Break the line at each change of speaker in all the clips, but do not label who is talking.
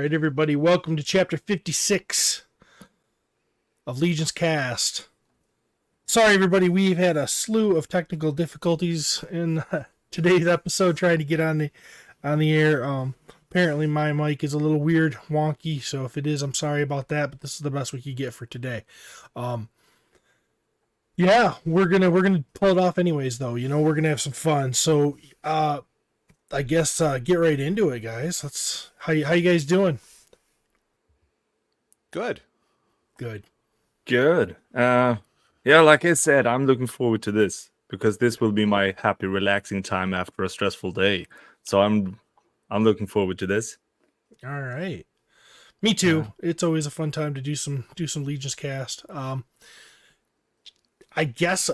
right, everybody, welcome to chapter 56 of LegionsCast. Sorry, everybody, we've had a slew of technical difficulties in today's episode trying to get on the air. Apparently, my mic is a little weird, wonky, so if it is, I'm sorry about that, but this is the best we could get for today. Yeah, we're gonna pull it off anyways, though. You know, we're gonna have some fun. So, I guess get right into it, guys. How you guys doing?
Good.
Good. Yeah, like I said, I'm looking forward to this because this will be my happy, relaxing time after a stressful day. So I'm looking forward to this.
All right, me too. It's always a fun time to do some Legions cast. I guess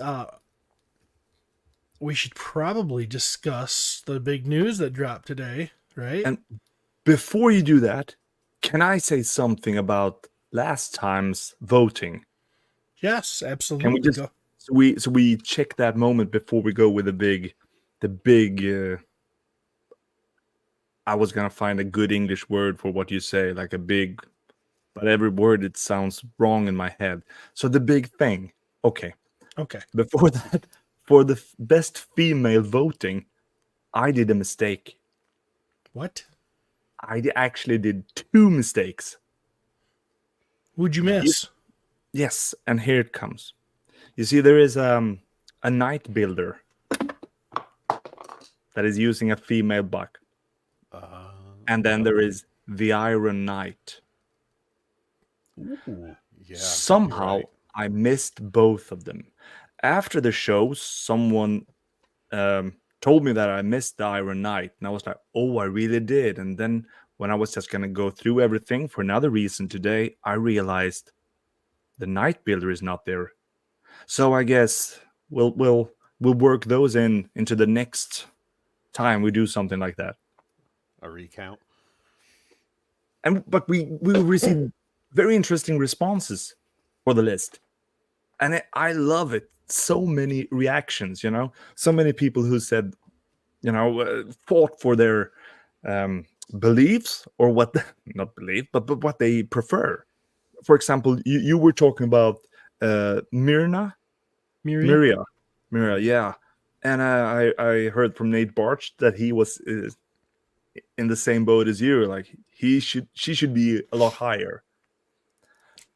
we should probably discuss the big news that dropped today, right?
And before you do that, can I say something about last time's voting?
Yes, absolutely.
Can we just so we check that moment before we go with the big I was gonna find a good English word for what you say, like a big, but every word it sounds wrong in my head. So the big thing. Okay. Before that, for the best female voting, I did a mistake.
What?
I actually did 2 mistakes.
Who'd you miss?
Yes, and here it comes. You see, there is a knight builder that is using a female buck. And then there is the Iron Knight.
Ooh, yeah.
Somehow,
right.
I missed both of them. After the show, someone told me that I missed the Iron Knight. And I was like, oh, I really did. And then when I was just going to go through everything for another reason today, I realized the Knight builder is not there. So I guess we'll work those into the next time we do something like that.
A recount.
But we received very interesting responses for the list. And I love it. So many reactions, so many people who said, fought for their beliefs or not belief, but what they prefer. For example, you were talking about Miria, yeah. And I heard from Nate Barch that he was in the same boat as you. Like she should be a lot higher.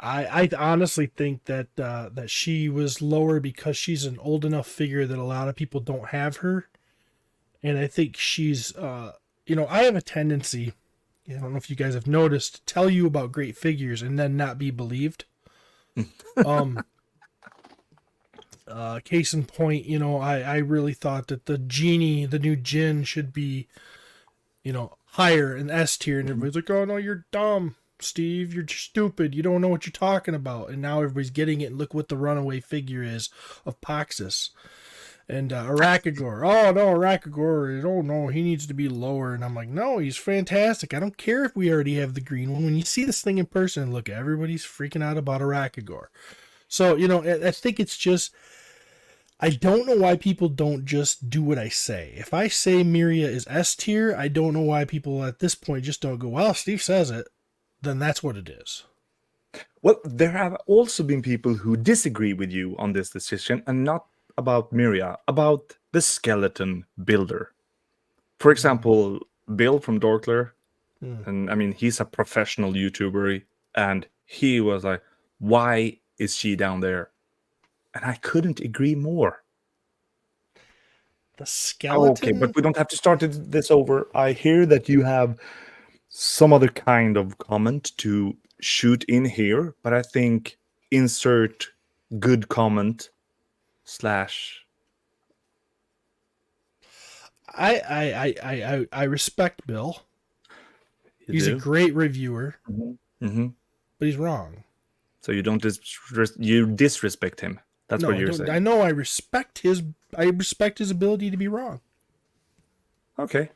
I honestly think that that she was lower because she's an old enough figure that a lot of people don't have her, and I think she's I have a tendency, I don't know if you guys have noticed, to tell you about great figures and then not be believed. Case in point, I really thought that the new Jin should be, higher in S tier, and everybody's like, oh no, you're dumb, Steve, you're stupid, you don't know what you're talking about. And now everybody's getting it, and look what the runaway figure is of Poxus. And Arakagor, oh no, Arakagor, oh no, he needs to be lower. And I'm like, no, he's fantastic. I don't care if we already have the green one. When you see this thing in person, look, everybody's freaking out about Arakagor. So, I think it's just, I don't know why people don't just do what I say. If I say Miria is S tier, I don't know why people at this point just don't go, well, Steve says it, then that's what it is.
Well, there have also been people who disagree with you on this decision, and not about Miria, about the skeleton builder. For example, Bill from Dorkler, and I mean, he's a professional YouTuber, and he was like, why is she down there? And I couldn't agree more.
The skeleton?
Okay, but we don't have to start this over. I hear that you have some other kind of comment to shoot in here, but I think insert good comment /
I respect Bill. He's a great reviewer,
but
he's wrong.
So you don't you disrespect him. That's what you're saying.
I know. I respect his ability to be wrong.
Okay,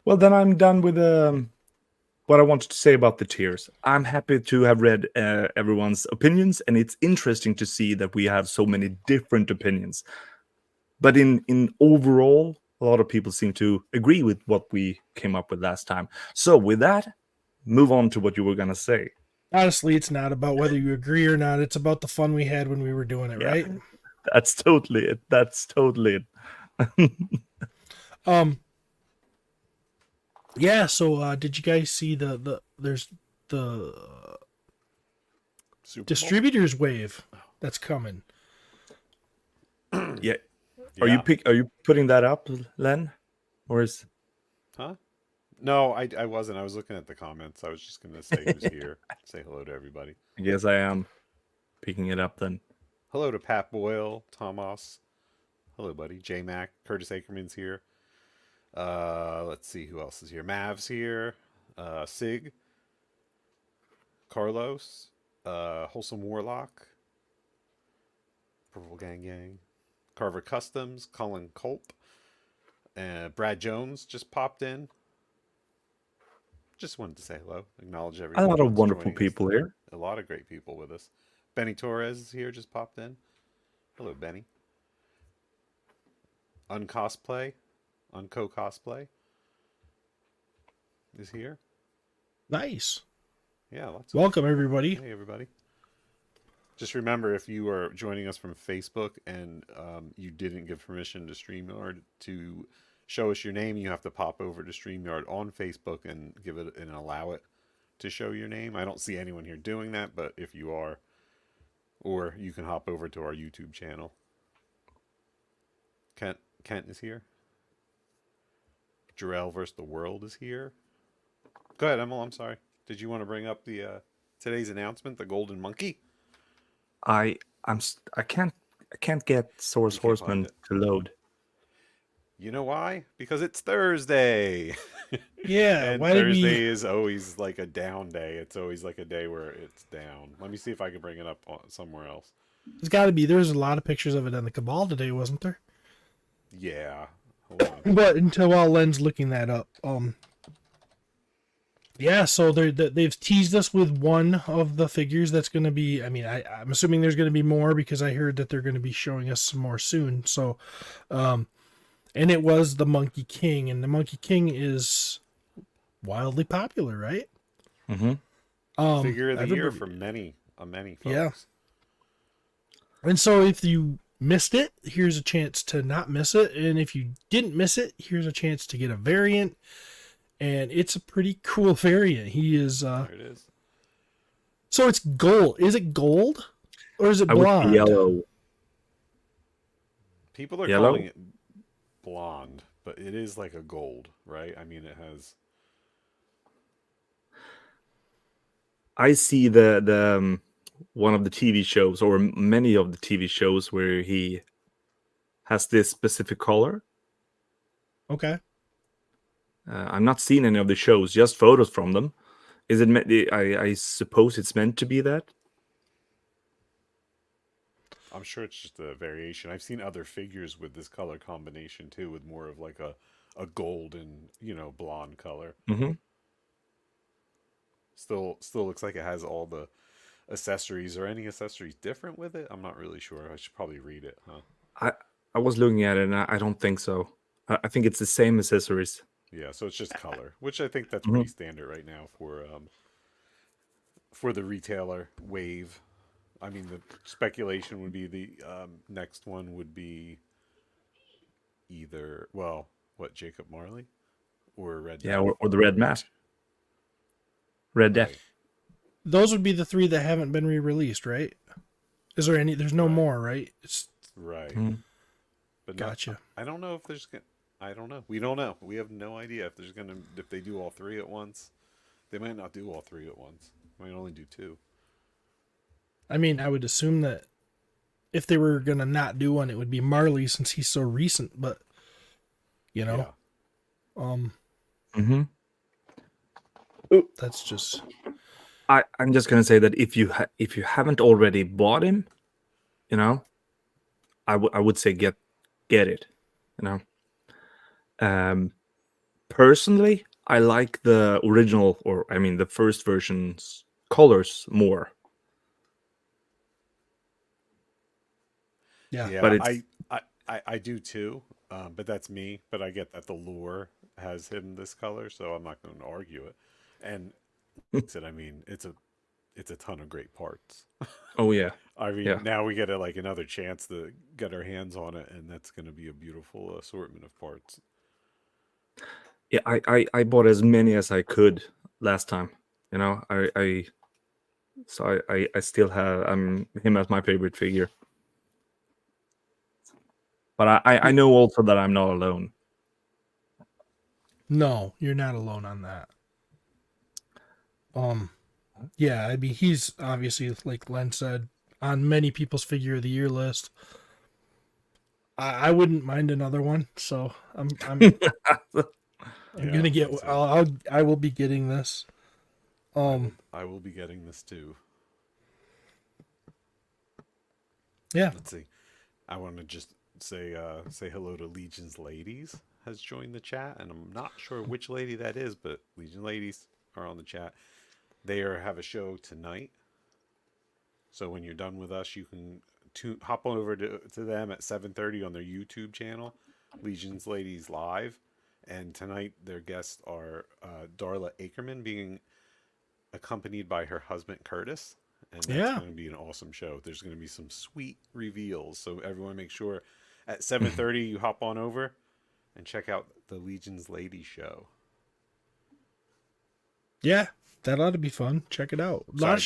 well then I'm done with what I wanted to say about the tiers. I'm happy to have read everyone's opinions, and it's interesting to see that we have so many different opinions. But in overall, a lot of people seem to agree with what we came up with last time. So with that, move on to what you were gonna say.
Honestly, it's not about whether you agree or not. It's about the fun we had when we were doing it,
Yeah,
right?
that's totally it. That's totally it.
Um, yeah. So, did you guys see there's the
Super Bowl?
distributors wave that's coming?
Yeah.
Yeah.
Are you putting that up, Len? Or is
Huh? No, I wasn't. I was looking at the comments. I was just going to say who's here. Say hello to everybody.
I guess I am picking it up then.
Hello to Pat Boyle, Thomas. Hello, buddy. J Mac. Curtis Ackerman's here. Let's see who else is here. Mav's here. Sig. Carlos. Wholesome Warlock. Purple Gang Gang. Carver Customs. Colin Culp. Brad Jones just popped in. Just wanted to say hello. Acknowledge
A
everyone.
lot of
that's
wonderful
joining us
people
today.
here.
A lot of great people with us. Benny Torres is here. Just popped in. Hello, Benny. Uncosplay. Unco Cosplay is here.
Nice.
Yeah, lots of
Welcome, everybody.
Hey, everybody. Just remember, if you are joining us from Facebook and you didn't give permission to StreamYard to show us your name, you have to pop over to StreamYard on Facebook and give it and allow it to show your name. I don't see anyone here doing that, but if you are, or you can hop over to our YouTube channel. Kent is here. Jarrell versus the World is here. Go ahead, Emil. I'm sorry. Did you want to bring up the today's announcement, the Golden Monkey?
I can't get Source
You can't find
Horseman
it.
to load.
You know why? Because it's Thursday.
Yeah.
And
Why did
Thursday
we?
is always like a down day. It's always like a day where it's down. Let me see if I can bring it up somewhere else.
It's got to be. There was a lot of pictures of it on the Cabal today, wasn't there?
Yeah. Hold on.
But until while Len's looking that up, yeah. So they've teased us with one of the figures that's going to be. I mean, I'm assuming there's going to be more because I heard that they're going to be showing us some more soon. So, and it was the Monkey King, and the Monkey King is wildly popular, right?
Mm-hmm.
Figure of the year
everybody-
for many folks.
Yeah. And so if you missed it, here's a chance to not miss it. And if you didn't miss it, here's a chance to get a variant. And it's a pretty cool variant. He is
There it is.
so it's gold. Is it gold? Or is it
I would
blonde?
say yellow.
People are
Yellow?
calling it blonde, but it is like a gold, right? I mean, it has.
I see the one of the TV shows or many of the TV shows where he has this specific color.
Okay.
I'm not seeing any of the shows, just photos from them. Is it? I suppose it's meant to be that.
I'm sure it's just a variation. I've seen other figures with this color combination too, with more of like a gold and blonde color.
Mm-hmm.
Still looks like it has all the accessories. Or any accessories different with it? I'm not really sure. I should probably read it, huh?
I was looking at it, and I don't think so. I think it's the same accessories.
Yeah, so it's just color, which I think that's
Mhm.
pretty standard right now for the retailer wave. I mean, the speculation would be the next one would be either Jacob Marley or Red.
Yeah,
Death.
or the Red Mask. Red Death.
Right.
Those would be the three that haven't been re-released, right? Is there any? There's no
Right.
more, right? It's
Right.
Mhm.
But
gotcha.
I don't know if there's. I don't know. We don't know. We have no idea if they do all three at once. They might not do all three at once. They might only do two.
I mean, I would assume that if they were gonna not do one, it would be Marley since he's so recent. But
Yeah.
Mm-hmm.
that's just
I'm just gonna say that if you haven't already bought him, I would say get it. Personally, I like the original, or I mean the first version's colors more.
yeah.
Yeah,
But it's-
I do too, but that's me. But I get that the lore has him this color, so I'm not going to argue it. And I mean, it's a ton of great parts.
Oh yeah,
I mean,
yeah,
now we get like another chance to get our hands on it, and that's going to be a beautiful assortment of parts.
yeah. I bought as many as I could last time. You know, I still have him as my favorite figure. But I know also that I'm not alone.
No, you're not alone on that. Yeah, I mean, he's obviously, like Len said, on many people's figure of the year list. I wouldn't mind another one, so I'm
Yeah,
gonna get.
me too.
I will be getting this.
I will be getting this too.
Yeah,
Let's see. I want to just say hello to Legion's Ladies has joined the chat, and I'm not sure which lady that is, but Legion Ladies are on the chat. Have a show tonight, so when you're done with us, you can hop on over to them at 7:30 on their YouTube channel, Legion's Ladies Live. And tonight their guests are Darla Akerman being accompanied by her husband Curtis, and that's
yeah,
going to be an awesome show. There's going to be some sweet reveals, so everyone make sure at 7:30 you hop on over and check out the Legion's Lady show.
yeah. That ought to be fun. Check it out.
So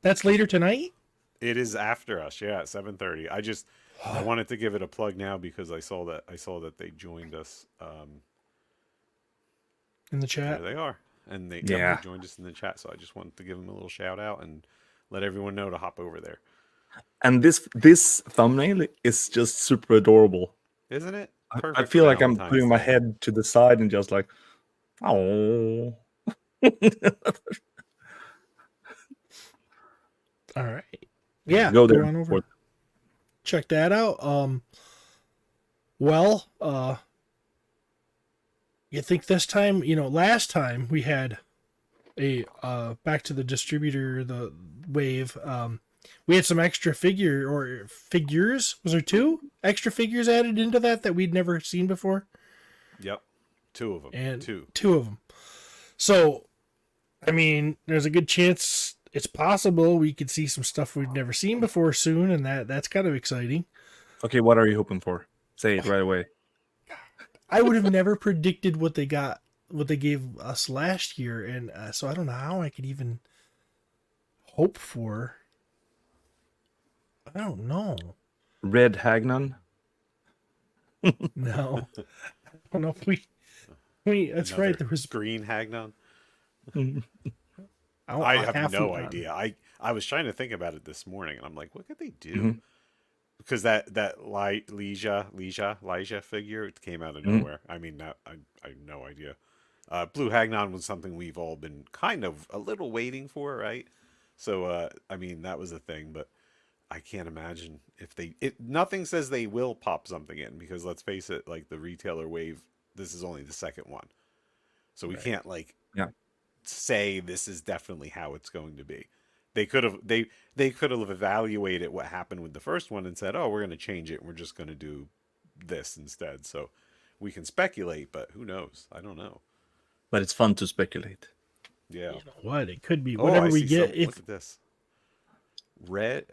That's later tonight.
it is after us, yeah, at 7:30. I wanted to give it a plug now because I saw that they joined us.
In the
There
chat.
they are, and they
Yeah.
joined us in the chat. So I just wanted to give them a little shout out and let everyone know to hop over there.
And this thumbnail is just super adorable.
Isn't it?
I
Perfect
feel
for
like I'm
Valentine's
putting my
Day.
head to the side and just like, oh.
All right. Yeah,
Go
go
there.
on over. Check that out. Well, you think this time, last time we had a back to the distributor, the wave. We had some extra figures. Was there two extra figures added into that we'd never seen before?
Yep, two of them.
And
two.
two of them. So, I mean, there's a good chance it's possible we could see some stuff we've never seen before soon, and that's kind of exciting.
Okay, what are you hoping for? Say it right away.
I would have never predicted what they gave us last year, and so I don't know how I could even hope for. I don't know.
Red Hagnon.
No, I don't know if we. That's
Another
right. There was.
Green Hagnon.
I
have no idea. I was trying to think about it this morning, and I'm like, what could they do? Because that Elijah figure, it came out of nowhere. I mean, I have no idea. Blue Hagnon was something we've all been kind of a little waiting for, right? So I mean, that was a thing, but I can't imagine if nothing says they will pop something in, because let's face it, like the retailer wave, this is only the second one, so we can't say this is definitely how it's going to be. They could have evaluated what happened with the first one and said, oh, we're going to change it and we're just going to do this instead. So we can speculate, but who knows? I don't know.
But it's fun to speculate.
Yeah.
You know what? It could be whatever we get.
Look at this. Red.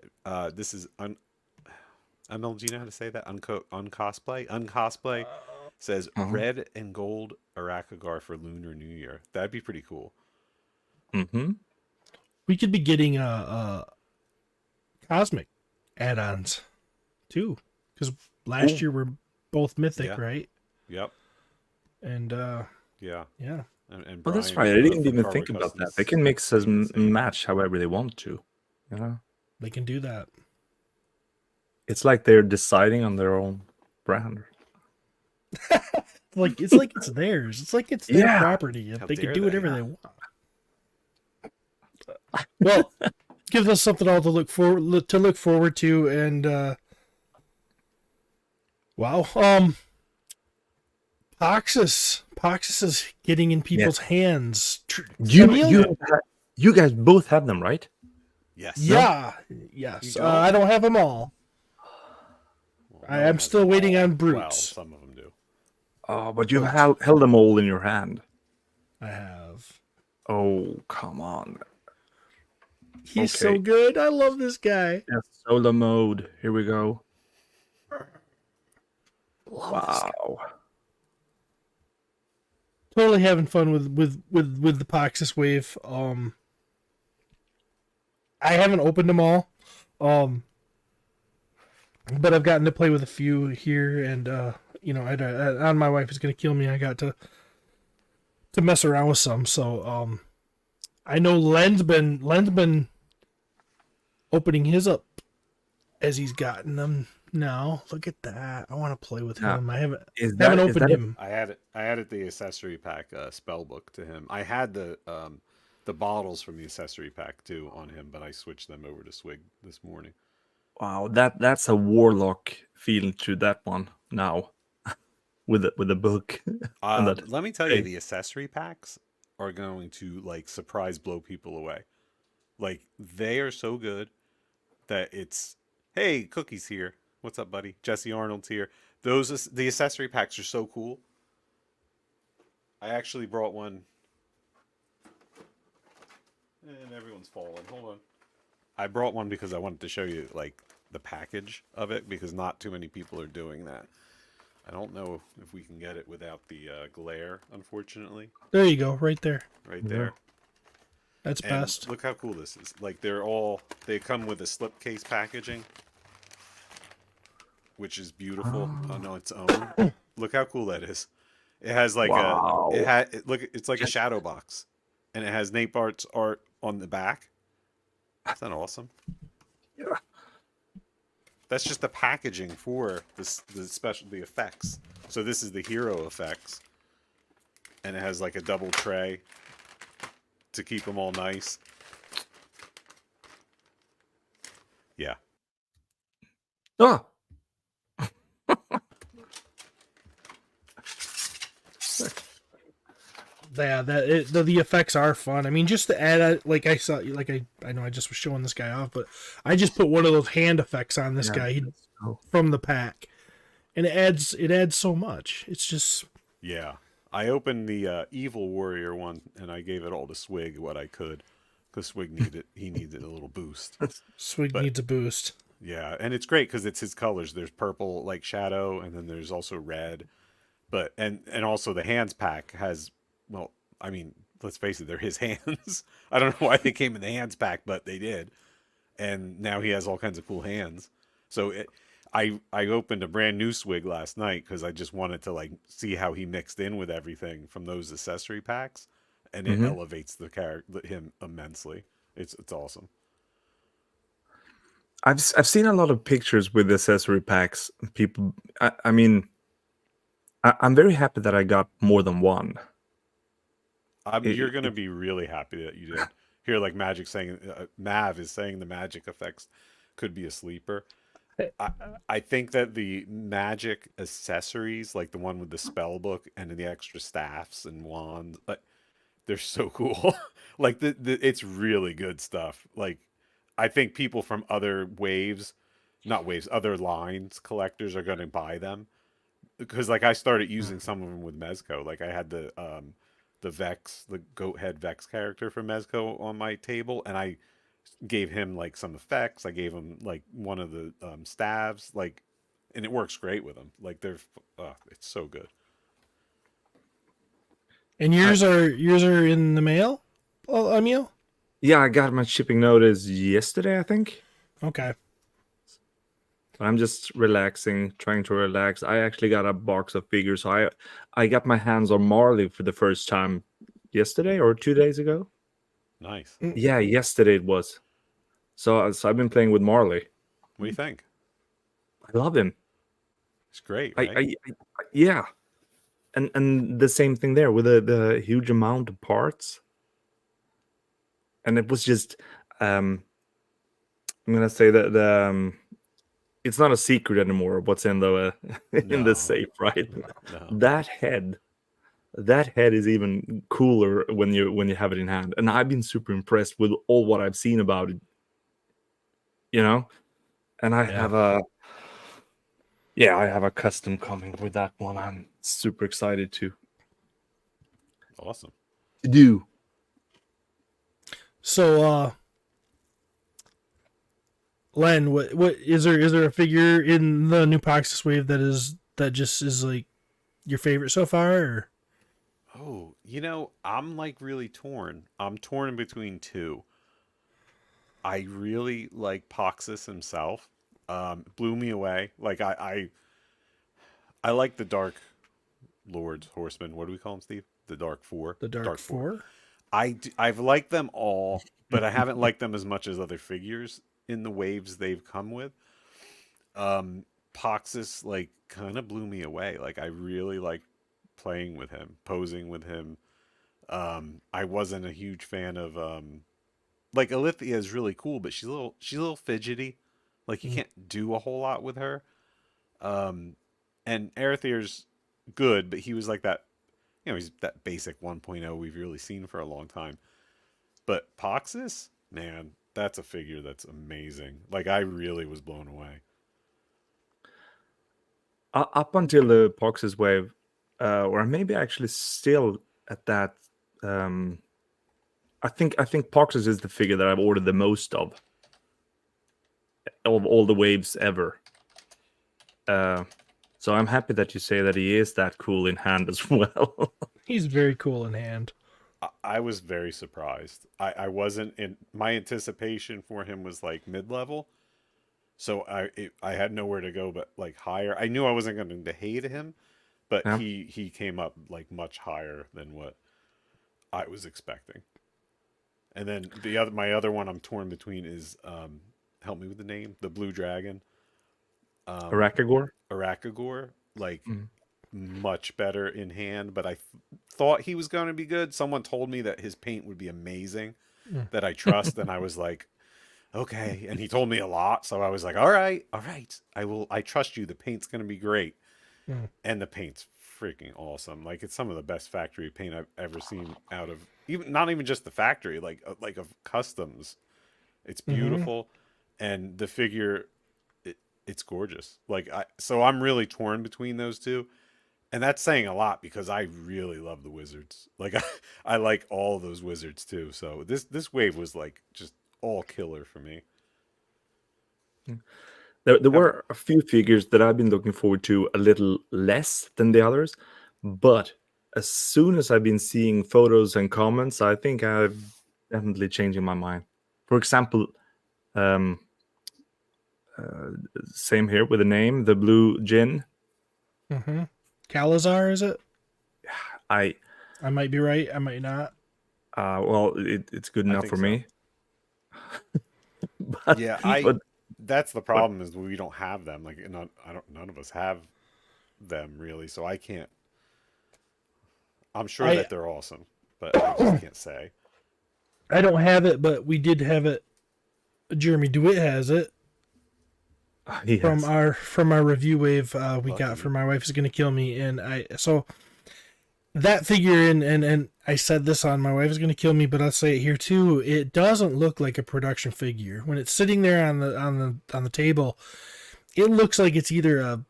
This is ML, do you know how to say that? Uncosplay. Uncosplay says red and gold Arakagar for Lunar New Year. That'd be pretty cool.
Mm-hmm.
We could be getting cosmic add-ons too, because last year we're both mythic, right?
Yep.
And
yeah. And
Well, that's
Brian,
right. I didn't
from
even
Carver
think about that.
Customs
They can mix and
same.
match however they want to. You know,
they can do that.
it's like they're deciding on their own brand.
Like it's theirs. It's like it's their property.
How
They can
dare
do
they?
whatever they want. Well, gives us something all to look forward to, and wow, Poxus is getting in people's hands.
You guys both have them, right?
Yes.
Yeah, yes. I don't have them all.
Well,
I am still waiting on brutes.
Well, some of them do.
Oh, but you've held them all in your hand.
I have.
Oh, come on.
He's so
Okay.
good. I love this guy.
Yeah, solo mode. Here we go.
Love this guy.
Wow.
Totally having fun with the Poxis wave. I haven't opened them all. But I've gotten to play with a few here, and on my wife is gonna kill me. I got to mess around with some, so I know Len's been opening his up as he's gotten them now. Look at that! I want to play with
Yeah.
him. I haven't
Is
opened
that
him.
I added the accessory pack spell book to him. I had the bottles from the accessory pack too on him, but I switched them over to Swig this morning.
Wow, that's a warlock feel to that one now, with the book. And that
Let me tell you,
hey.
the accessory packs are going to like surprise blow people away. Like they are so good that it's, hey, Cookie's here. What's up, buddy? Jesse Arnold's here. The accessory packs are so cool. I actually brought one, and everyone's falling. Hold on. I brought one because I wanted to show you like the package of it, because not too many people are doing that. I don't know if we can get it without the glare, unfortunately.
There you go, right there.
Right
Yeah.
there.
That's
And
best.
look how cool this is. Like they come with a slipcase packaging, which is beautiful on its own. Look how cool that is. It has like
Wow.
it's like a shadow box, and it has Nate Bart's art on the back. Isn't that awesome?
Yeah.
That's just the packaging for the effects. So this is the hero effects, and it has like a double tray to keep them all nice. Yeah.
Ah.
Yeah, the effects are fun. I mean, just to add, like I saw, like I know I just was showing this guy off, but I just put one of those hand effects on this guy from the pack, and it adds so much. It's just
Yeah. I opened the Evil Warrior one, and I gave it all to Swig what I could, because Swig needed a little boost.
Swig
But-
needs a boost.
Yeah, and it's great because it's his colors. There's purple like shadow, and then there's also red. But and also the hands pack has, well, I mean, let's face it, they're his hands. I don't know why they came in the hands pack, but they did. And now he has all kinds of cool hands. So I opened a brand new Swig last night because I just wanted to like see how he mixed in with everything from those accessory packs, and it elevates him immensely. It's awesome.
I've seen a lot of pictures with accessory packs. People, I mean, I'm very happy that I got more than one.
You're going to be really happy that you did. Here, like Magic saying, Mav is saying the magic effects could be a sleeper. I think that the magic accessories, like the one with the spell book and the extra staffs and wands, like they're so cool. Like it's really good stuff. Like I think people from other other lines collectors are going to buy them, because like I started using some of them with Mezco. Like I had the Vex, the goat head Vex character from Mezco on my table, and I gave him like some effects. I gave him like one of the staves, like, and it works great with them. Like it's so good.
And yours are in the mail, Emil?
Yeah, I got my shipping notice yesterday, I think.
Okay.
But I'm just relaxing, trying to relax. I actually got a box of figures, so I got my hands on Marley for the first time yesterday or 2 days ago.
Nice.
Yeah, yesterday it was. So I've been playing with Marley.
What do you think?
I love him.
It's great, right?
Yeah, and the same thing there with the huge amount of parts. And it was just, I'm gonna say that it's not a secret anymore what's in the in
No.
the safe, right?
No.
That head is even cooler when you have it in hand. And I've been super impressed with all what I've seen about it. You know, and I have a custom coming with that one. I'm super excited to
Awesome.
do.
So, Len, what is there a figure in the new Poxus wave that just is like your favorite so far? Or?
Oh, I'm like really torn. I'm torn between two. I really like Poxus himself. Blew me away. Like I like the Dark Lords, Horsemen. What do we call them, Steve? The Dark Four.
The Dark
Dark Four.
Four?
I've liked them all, but I haven't liked them as much as other figures in the waves they've come with. Poxus like kind of blew me away. Like I really like playing with him, posing with him. I wasn't a huge fan of like Alithia is really cool, but she's a little fidgety. Like you can't do a whole lot with her. And Arethy's good, but he was like that. He's that basic 1.0 we've really seen for a long time. But Poxus, man, that's a figure that's amazing. Like I really was blown away.
Up until the Poxus wave, or maybe actually still at that. I think Poxus is the figure that I've ordered the most of all the waves ever. So I'm happy that you say that he is that cool in hand as well.
He's very cool in hand.
I was very surprised. I wasn't in my anticipation for him was like mid level, so I had nowhere to go but like higher. I knew I wasn't going to hate him, but
Yeah.
he came up like much higher than what I was expecting. And then my other one I'm torn between is help me with the name, the Blue Dragon,
Arakagor.
Arakagor, like
Mm.
much better in hand, but I thought he was going to be good. Someone told me that his paint would be amazing, that I trust, and I was like, okay. And he told me a lot, so I was like, all right, I trust you. The paint's going to be great, and the paint's freaking awesome. Like it's some of the best factory paint I've ever seen out of not even just the factory, like of customs. It's beautiful, and the figure. It's gorgeous. So I'm really torn between those two. And that's saying a lot because I really love the wizards. Like I like all those wizards too. So this wave was like just all killer for me.
There were a few figures that I've been looking forward to a little less than the others, but as soon as I've been seeing photos and comments, I think I'm definitely changing my mind. For example, same here with the name, the Blue Jin.
Mm-hmm. Calazar, is it?
I
might be right. I might not.
well, it's good enough
think
for
so.
me. But,
Yeah,
but
that's the problem is we don't have them. Like none of us have them really, so I can't. I'm sure that they're awesome, but I just can't say.
I don't have it, but we did have it. Jeremy DeWitt has it.
yes.
From our review wave we got for My Wife Is Gonna Kill Me, and so that figure and I said this on My Wife Is Gonna Kill Me, but I'll say it here too. It doesn't look like a production figure when it's sitting there on the table. It looks like it's either a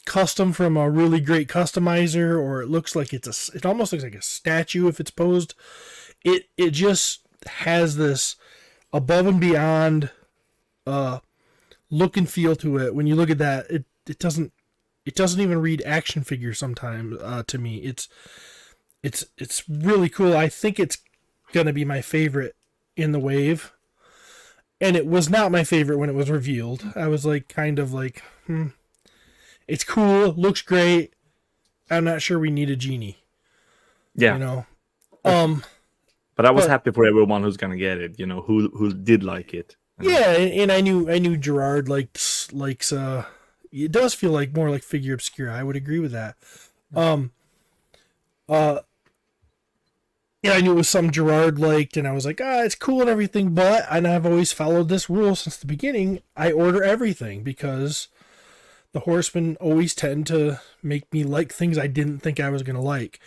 custom from a really great customizer, or it looks like it almost looks like a statue if it's posed. It just has this above and beyond look and feel to it. When you look at that, it doesn't even read action figure sometimes to me. It's really cool. I think it's gonna be my favorite in the wave, and it was not my favorite when it was revealed. I was like kind of like it's cool, looks great. I'm not sure we need a genie.
Yeah. But I was happy for everyone who's gonna get it. Who did like it.
Yeah, and I knew Gerard likes it does feel like more like Figure Obscura. I would agree with that. Yeah, I knew it was some Gerard liked, and I was like, it's cool and everything, and I've always followed this rule since the beginning. I order everything because the Horsemen always tend to make me like things I didn't think I was going to like.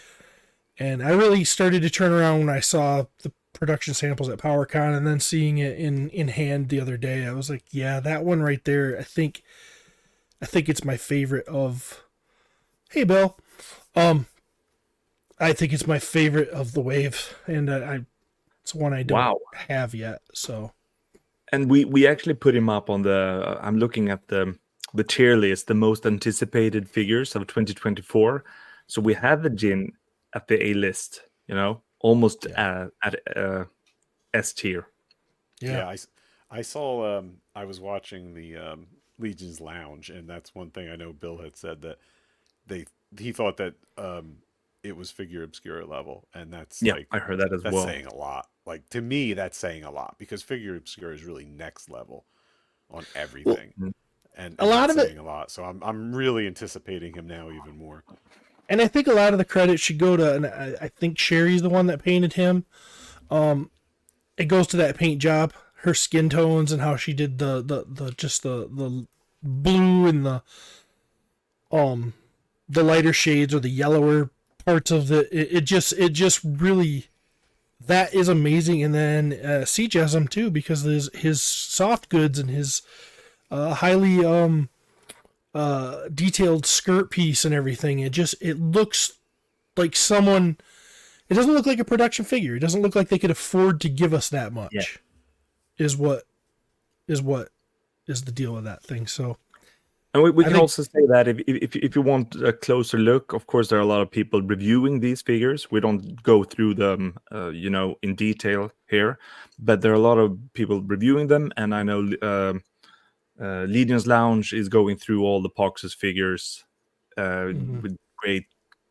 And I really started to turn around when I saw the production samples at PowerCon, and then seeing it in hand the other day. I was like, yeah, that one right there, I think it's my favorite of... Hey, Bill. I think it's my favorite of the wave, and It's one I don't
Wow.
have yet. So
And we actually put him up on the. I'm looking at the tier list, the most anticipated figures of 2024. So we have the Jin at the A list. Almost
yeah,
at S tier.
yeah,
Yeah, I saw. I was watching the Legion's Lounge, and that's one thing I know. Bill had said that they he thought that it was figure obscura level, and that's
Yeah,
like
I heard that as
that's
well.
saying a lot. Like to me, that's saying a lot because figure obscura is really next level on
well,
everything,
Mm.
a
and
lot
that's
of it,
saying a lot. So I'm really anticipating him now even more.
and I think a lot of the credit should go to, and I think Sherry's the one that painted him. It goes to that paint job, her skin tones, and how she did the just the blue and um the lighter shades or the yellower parts of it just really, that is amazing. And then Jesm too, because his soft goods and his highly detailed skirt piece and everything, it looks like someone, it doesn't look like a production figure. It doesn't look like they could afford to give us that
Yeah.
much. Is what is what is the deal with that thing. So
And we
I
can
think
also say that if you want a closer look, of course, there are a lot of people reviewing these figures. We don't go through them, in detail here, but there are a lot of people reviewing them. And I know Legion's Lounge is going through all the Pox's figures
mhm.
with great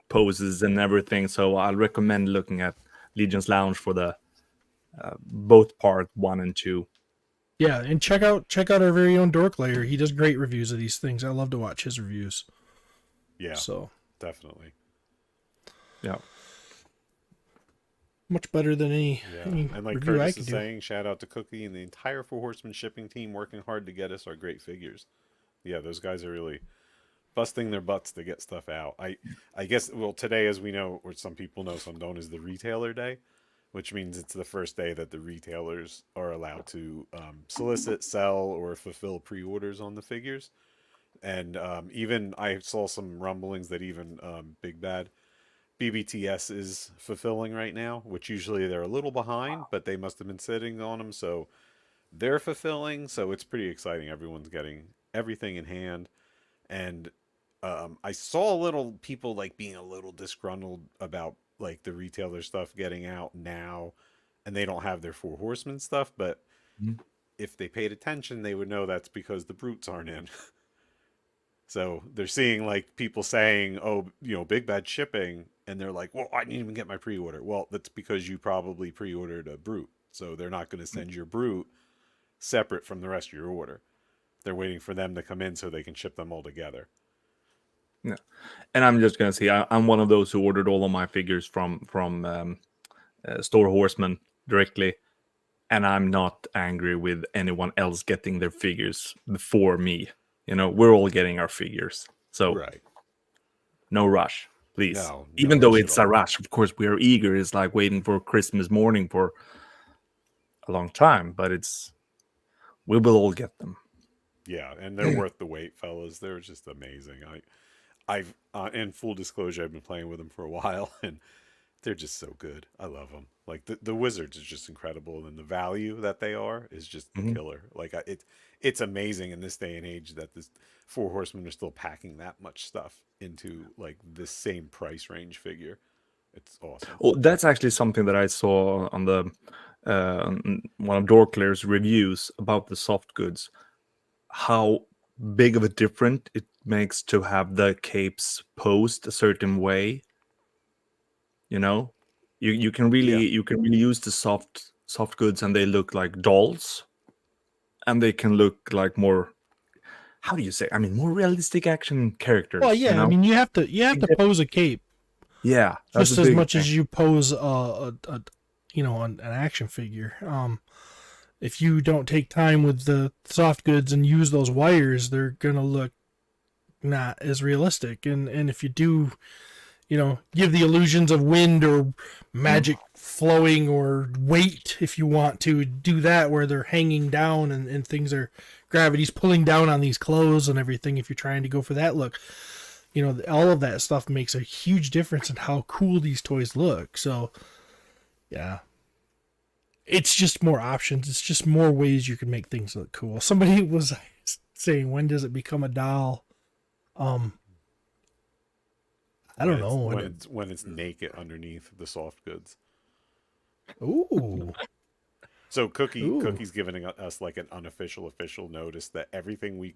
poses and everything. So I'll recommend looking at Legion's Lounge for the both part 1 and 2.
Yeah, and check out our very own Dork Layer. He does great reviews of these things. I love to watch his reviews.
Yeah,
So
definitely.
Yeah.
much better than
Yeah,
any
and like
review I
Curtis
could
is
do.
saying, shout out to Cookie and the entire Four Horsemen shipping team working hard to get us our great figures. Yeah, those guys are really busting their butts to get stuff out. I guess well today, as we know, or some people know, some don't, is the retailer day, which means it's the first day that the retailers are allowed to solicit, sell, or fulfill pre-orders on the figures. And even I saw some rumblings that even Big Bad BBTS is fulfilling right now, which usually they're a little behind, but they must have been sitting on them, so they're fulfilling. So it's pretty exciting. Everyone's getting everything in hand, and I saw a little people like being a little disgruntled about like the retailer stuff getting out now, and they don't have their Four Horsemen stuff. But
Mhm.
if they paid attention, they would know that's because the brutes aren't in. So they're seeing like people saying, "Oh, Big Bad shipping," and they're like, "Well, I didn't even get my pre-order." Well, that's because you probably pre-ordered a brute, so they're not going to send your brute separate from the rest of your order. They're waiting for them to come in so they can ship them all together.
Yeah. And I'm just gonna say I'm one of those who ordered all of my figures from Store Horseman directly, and I'm not angry with anyone else getting their figures before me. We're all getting our figures, so
Right.
no rush, please.
No, no
Even though
rush at
it's a
all.
rush, of course, we are eager. It's like waiting for Christmas morning for a long time, but we will all get them.
Yeah, and they're worth the wait, fellas. They're just amazing. I've in full disclosure, I've been playing with them for a while, and they're just so good. I love them. Like the wizards is just incredible, and the value that they are is just
Mhm.
killer. Like it's amazing in this day and age that this Four Horsemen are still packing that much stuff into like this same price range figure. It's awesome.
Oh, that's actually something that I saw on the on one of Dorkler's reviews about the soft goods. How big of a difference it makes to have the capes posed a certain way. You know, you can
Yeah,
really use the soft goods, and they look like dolls, and they can look like more. How do you say? I mean, more realistic action
Well,
characters.
yeah, I mean you have
Big
to
dip-
pose a cape
Yeah, that's a
just as
big
much
thing.
as you pose an action figure. If you don't take time with the soft goods and use those wires, they're gonna look not as realistic. And if you do, give the illusions of wind or
Mm.
magic flowing or weight, if you want to do that, where they're hanging down and things are, gravity's pulling down on these clothes and everything. If you're trying to go for that look, all of that stuff makes a huge difference in how cool these toys look. So, yeah. it's just more options. It's just more ways you can make things look cool. Somebody was saying, when does it become a doll? I don't know.
When it's naked underneath the soft goods.
Ooh.
So
Ooh.
Cookie's giving us like an unofficial official notice that everything we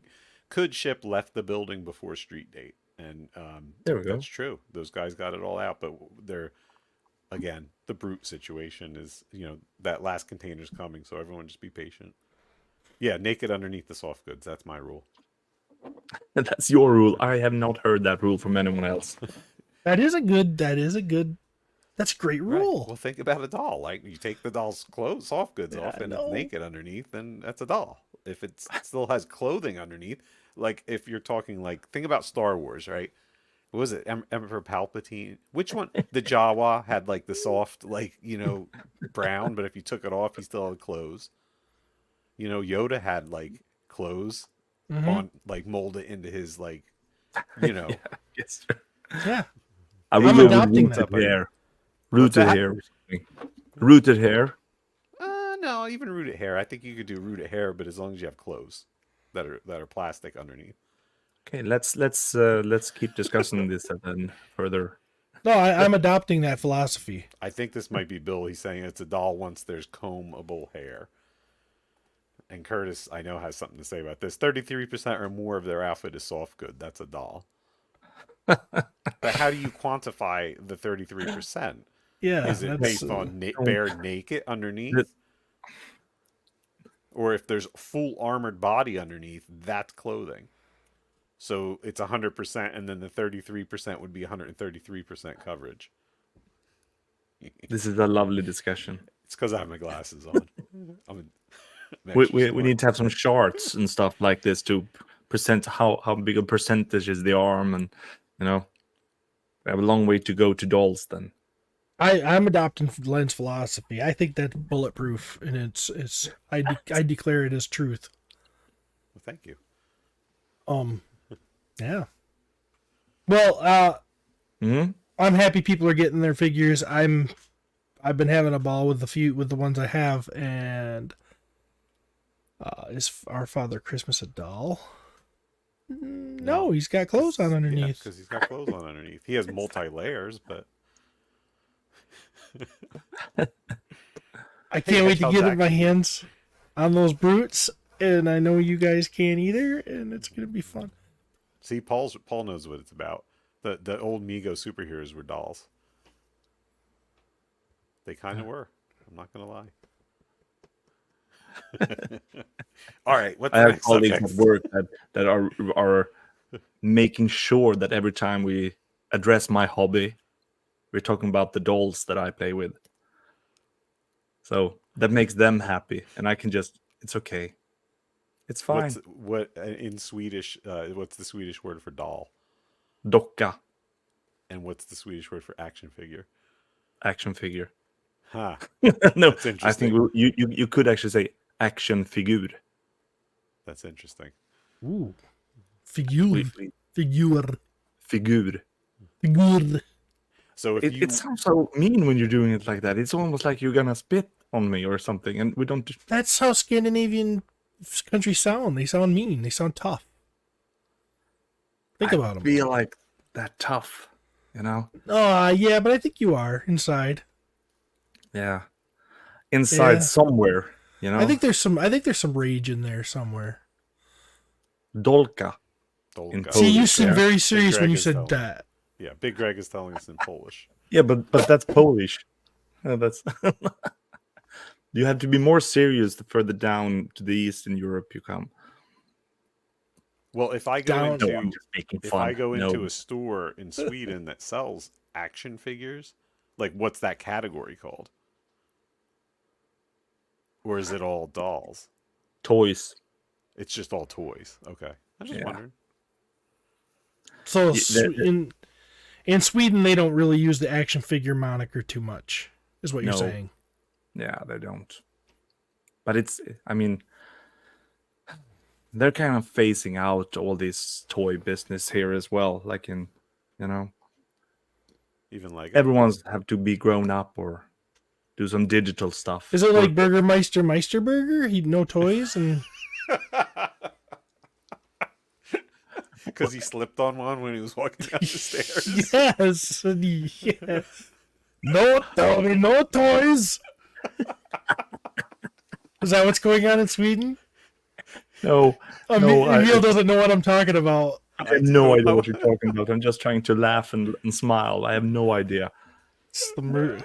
could ship left the building before street date, and
There we go.
that's true. Those guys got it all out, but they're again the brute situation is that last container's coming, so everyone just be patient. Yeah, naked underneath the soft goods. That's my rule.
That's your rule. I have not heard that rule from anyone else.
That's a great rule.
Right. Well, think about a doll. Like you take the doll's clothes, soft goods off, and it's naked underneath, then that's a doll. If it still has clothing underneath, like if you're talking like think about Star Wars, right? What was it? Emperor Palpatine? Which one? The Jawa had like the soft, like brown, but if you took it off, he still had clothes. Yoda had like clothes on, like molded into his like,
Yeah, yes.
Yeah.
I
I'm
really would
adopting
rooted
that.
hair.
What's
Rooted
that?
hair. or something. Rooted hair.
No, even rooted hair. I think you could do rooted hair, but as long as you have clothes that are plastic underneath.
Okay, let's keep discussing this and then further.
No, I'm adopting that philosophy.
I think this might be Bill. He's saying it's a doll once there's combable hair. And Curtis, I know, has something to say about this. 33% or more of their outfit is soft good. That's a doll. But how do you quantify the 33%?
Yeah.
Is it based on bare naked underneath? Or if there's full armored body underneath, that's clothing. So it's 100%, and then the 33% would be 133% coverage.
This is a lovely discussion.
It's because I have my glasses on.
We need to have some charts and stuff like this to present how big a percentage is the arm, and we have a long way to go to dolls then.
I'm adopting Len's philosophy. I think that's bulletproof, and I declare it as truth.
Well, thank you.
Yeah. Well, I'm happy people are getting their figures. I've been having a ball with the ones I have, and is our Father Christmas a doll? No, he's got clothes on underneath.
Because he's got clothes on underneath. He has multi-layers, but
I can't wait to get my hands on those brutes, and I know you guys can either, and it's gonna be fun.
See, Paul knows what it's about. The old Mego superheroes were dolls. They kind of were. I'm not gonna lie. All right. What's
I
the
have
next
colleagues
subject?
at work that are making sure that every time we address my hobby, we're talking about the dolls that I play with. So that makes them happy, and I can it's okay. It's fine.
What in Swedish? What's the Swedish word for doll?
Docka,
And what's the Swedish word for action figure?
action figure.
Huh.
No,
That's
I
interesting.
think you could actually say action figure.
That's interesting.
Ooh, figure.
So if
It sounds so mean when you're doing it like that. It's almost like you're gonna spit on me or something, and we don't.
That's how Scandinavian countries sound. They sound mean. They sound tough. Think about them.
I feel like that tough,
yeah, but I think you are inside.
Yeah, inside somewhere,
I think there's some rage in there somewhere.
Dolka.
See, you seem
yeah.
very serious when you
is
said
telling-
that.
Yeah, Big Greg is telling us in Polish.
Yeah, but that's Polish. That's you have to be more serious the further down to the east in Europe you come.
Well, if I go
Down-
into
No, I'm just making fun.
a store in Sweden that sells action figures, like what's that category called? Or is it all dolls?
Toys.
It's just all toys. Okay, I'm just wondering.
So
Yeah,
in Sweden, they don't really use the action figure moniker too much, is what you're
No.
saying.
Yeah, they don't. But they're kind of phasing out all this toy business here as well. Like
Even like
everyone's have to be grown up or do some digital stuff.
Is it like
Work-
Burgermeister Meisterburger? He no toys and
Because he slipped on one when he was walking down the stairs.
yes, yeah. No, Tommy, no toys. Is that what's going on in Sweden?
no,
Emil doesn't know what I'm talking about.
I have
do
no
know
idea
how-
what you're talking about. I'm just trying to laugh and smile. I have no idea.
It's the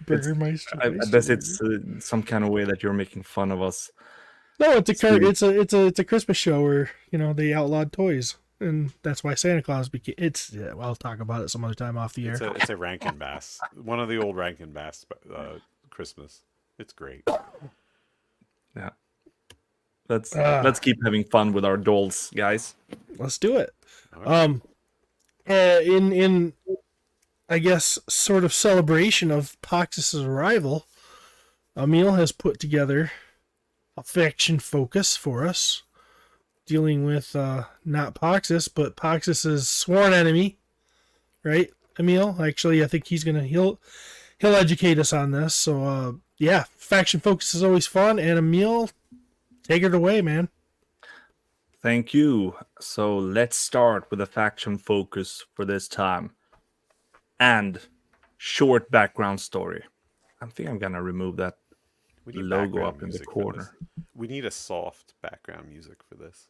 Burgermeister.
I guess it's some kind of way that you're making fun of us.
No, it's a Christmas show where they outlawed toys, and that's why Santa Claus became. Well, I'll talk about it some other time off the air.
It's a Rankin Bass. One of the old Rankin Bass Christmas. It's great.
Yeah. Let's keep having fun with our dolls, guys.
Let's do it.
All right.
In I guess sort of celebration of Poxus's arrival, Emil has put together a faction focus for us, dealing with not Poxus, but Poxus's sworn enemy, right, Emil? Actually, I think he'll educate us on this. So yeah, faction focus is always fun, and Emil, take it away, man.
Thank you. So let's start with a faction focus for this time. And short background story. I think I'm gonna remove that
We need
logo
background
up in the
music for
corner.
this. We need a soft background music for this.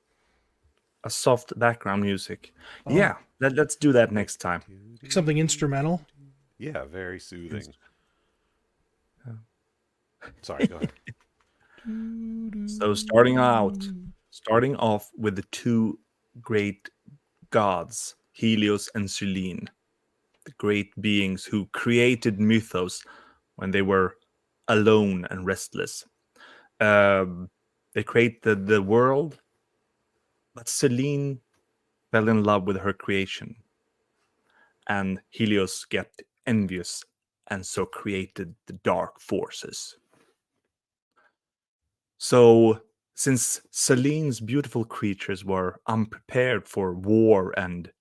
A soft background music. Yeah, let's do that next time.
Something instrumental.
Yeah, very soothing. Sorry, go ahead.
So starting off with the two great gods, Helios and Selene, the great beings who created mythos when they were alone and restless. They created the world, but Selene fell in love with her creation, and Helios got envious and so created the dark forces. So, since Selene's beautiful creatures were unprepared for war and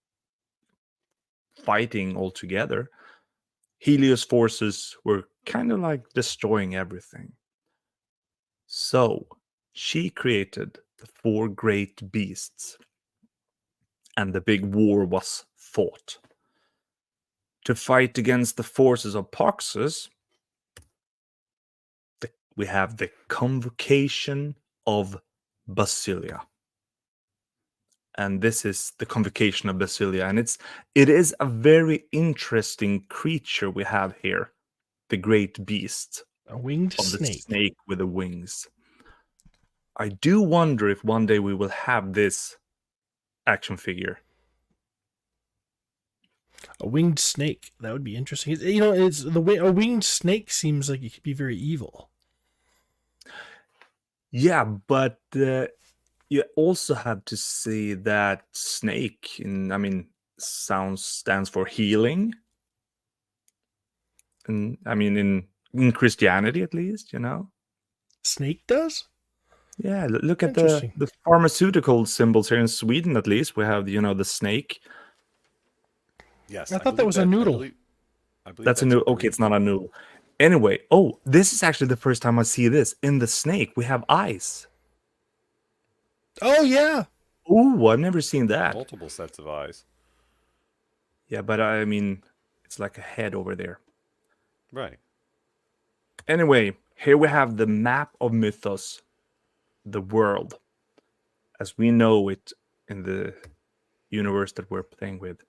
fighting altogether, Helios' forces were kind of like destroying everything. So, she created the four great beasts, and the big war was fought. To fight against the forces of Poxus, we have the Convocation of Basilia. And this is the Convocation of Basilia. And it is a very interesting creature we have here. The great beast.
A winged
Of the
snake.
snake with the wings. I do wonder if one day we will have this action figure.
A winged snake. That would be interesting. A winged snake seems like it could be very evil.
Yeah, but you also have to see that snake stands for healing. And in Christianity at least,
Snake does?
Yeah, look at
Interesting.
the pharmaceutical symbols here in Sweden at least. We have the snake.
Yes,
I thought that was a noodle.
I believe
That's a noodle. Okay, it's not a noodle. Anyway, this is actually the first time I see this. In the snake, we have eyes.
Oh yeah.
Oh, I've never seen that.
multiple sets of eyes.
Yeah, but it's like a head over there.
Right.
Anyway, here we have the map of Mythos, the world, as we know it in the universe that we're playing with.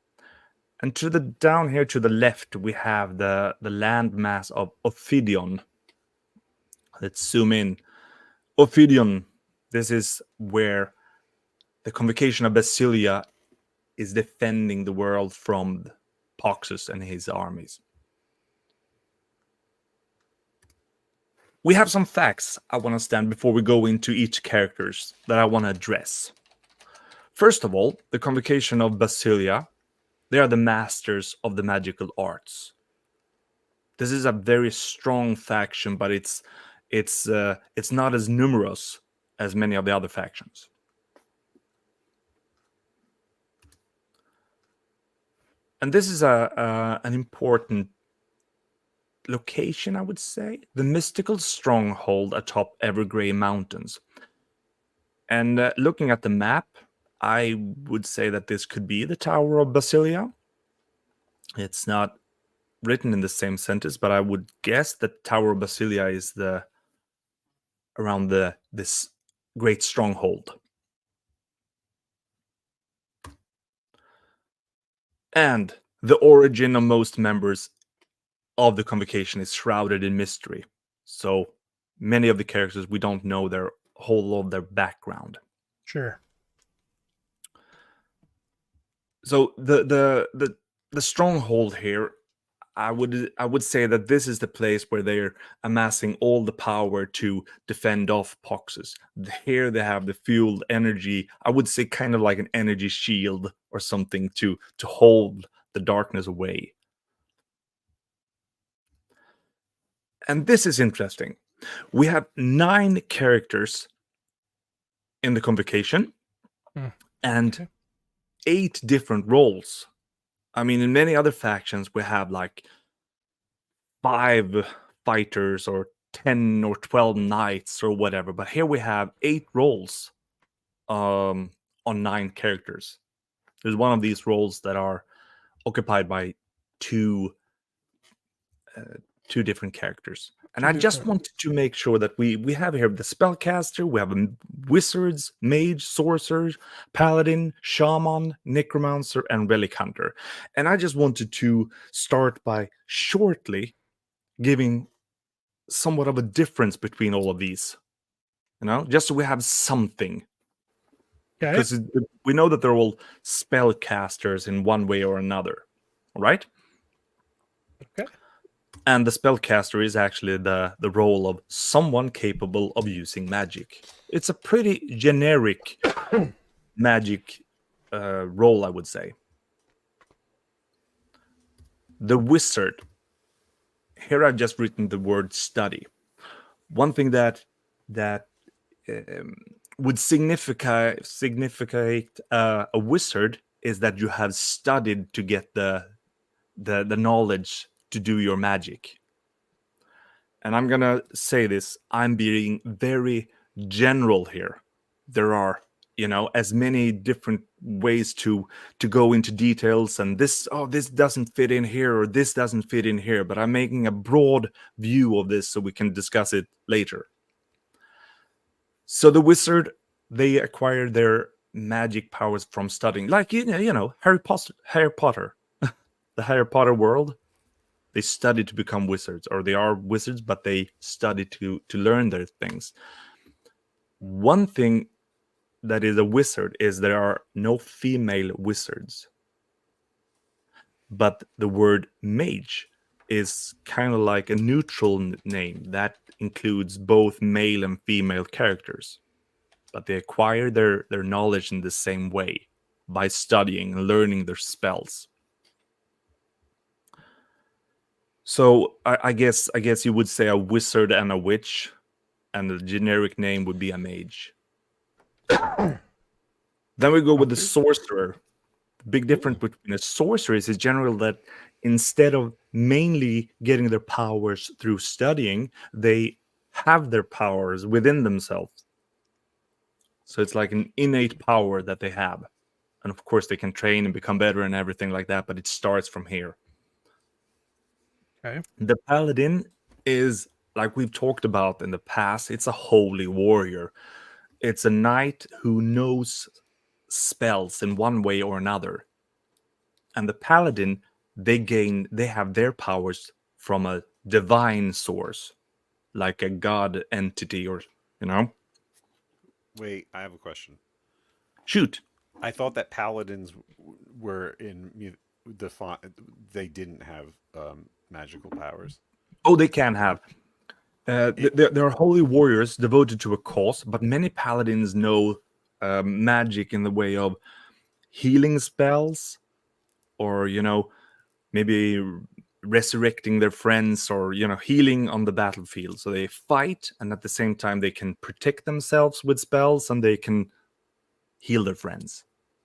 And down here to the left, we have the landmass of Ophidion. Let's zoom in. Ophidion, this is where the Convocation of Basilia is defending the world from Poxus and his armies. We have some facts I want to stand before we go into each characters that I want to address. First of all, the Convocation of Basilia, they are the masters of the magical arts. This is a very strong faction, but it's not as numerous as many of the other factions. And this is an important location, I would say. The mystical stronghold atop Evergrey Mountains. And looking at the map, I would say that this could be the Tower of Basilia. It's not written in the same sentence, but I would guess that Tower of Basilia is around this great stronghold. And the origin of most members of the convocation is shrouded in mystery. So many of the characters, we don't know their whole of their background.
Sure.
So the stronghold here, I would say that this is the place where they're amassing all the power to defend off Poxes. Here they have the fueled energy. I would say kind of like an energy shield or something to hold the darkness away. And this is interesting. We have 9 characters in the convocation and
Okay.
8 different roles. I mean, in many other factions, we have like 5 fighters or 10 or 12 knights or whatever. But here we have 8 roles on 9 characters. There's one of these roles that are occupied by two different characters. And I just wanted to make sure that we have here the spellcaster, we have wizards, mage, sorcerer, paladin, shaman, necromancer, and relic hunter. And I just wanted to start by shortly giving somewhat of a difference between all of these. You know, just so we have something.
Okay.
Because we know that they're all spellcasters in one way or another. All right?
Okay.
And the spellcaster is actually the role of someone capable of using magic. It's a pretty generic magic role, I would say. The wizard. Here I've just written the word study. One thing that would significate a wizard is that you have studied to get the knowledge to do your magic. And I'm gonna say this, I'm being very general here. There are, as many different ways to go into details, and this doesn't fit in here, or this doesn't fit in here, but I'm making a broad view of this so we can discuss it later. So the wizard, they acquire their magic powers from studying, like Harry Potter, the Harry Potter world. They study to become wizards, or they are wizards, but they study to learn their things. One thing that is a wizard is there are no female wizards. But the word mage is kind of like a neutral name that includes both male and female characters. But they acquire their knowledge in the same way, by studying and learning their spells. So I guess you would say a wizard and a witch, and the generic name would be a mage. Then we go with the sorcerer. The big difference between a sorcerer is in general that instead of mainly getting their powers through studying, they have their powers within themselves. So it's like an innate power that they have. And of course they can train and become better and everything like that, but it starts from here.
Okay.
The paladin is, like we've talked about in the past, it's a holy warrior. It's a knight who knows spells in one way or another. And the paladin, they have their powers from a divine source, like a god entity, or
Wait, I have a question.
Shoot.
I thought that paladins were in they didn't have magical powers.
Oh, they can have. There are holy warriors devoted to a cause, but many paladins know magic in the way of healing spells, or maybe resurrecting their friends, or healing on the battlefield. So they fight, and at the same time they can protect themselves with spells, and they can heal their friends.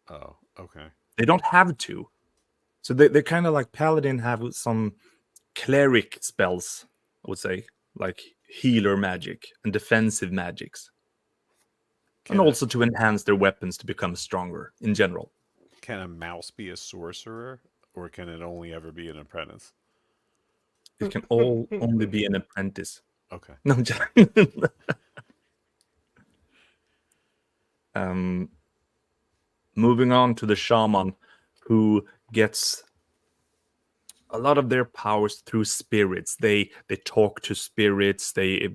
Oh, okay.
They don't have to. So they're kind of like paladin have some cleric spells, I would say, like healer magic and defensive magics, and
Can a,
also to enhance their weapons to become stronger in general.
can a mouse be a sorcerer, or can it only ever be an apprentice?
It can all only be an apprentice.
Okay.
No, um, moving on to the shaman, who gets a lot of their powers through spirits. They talk to spirits. They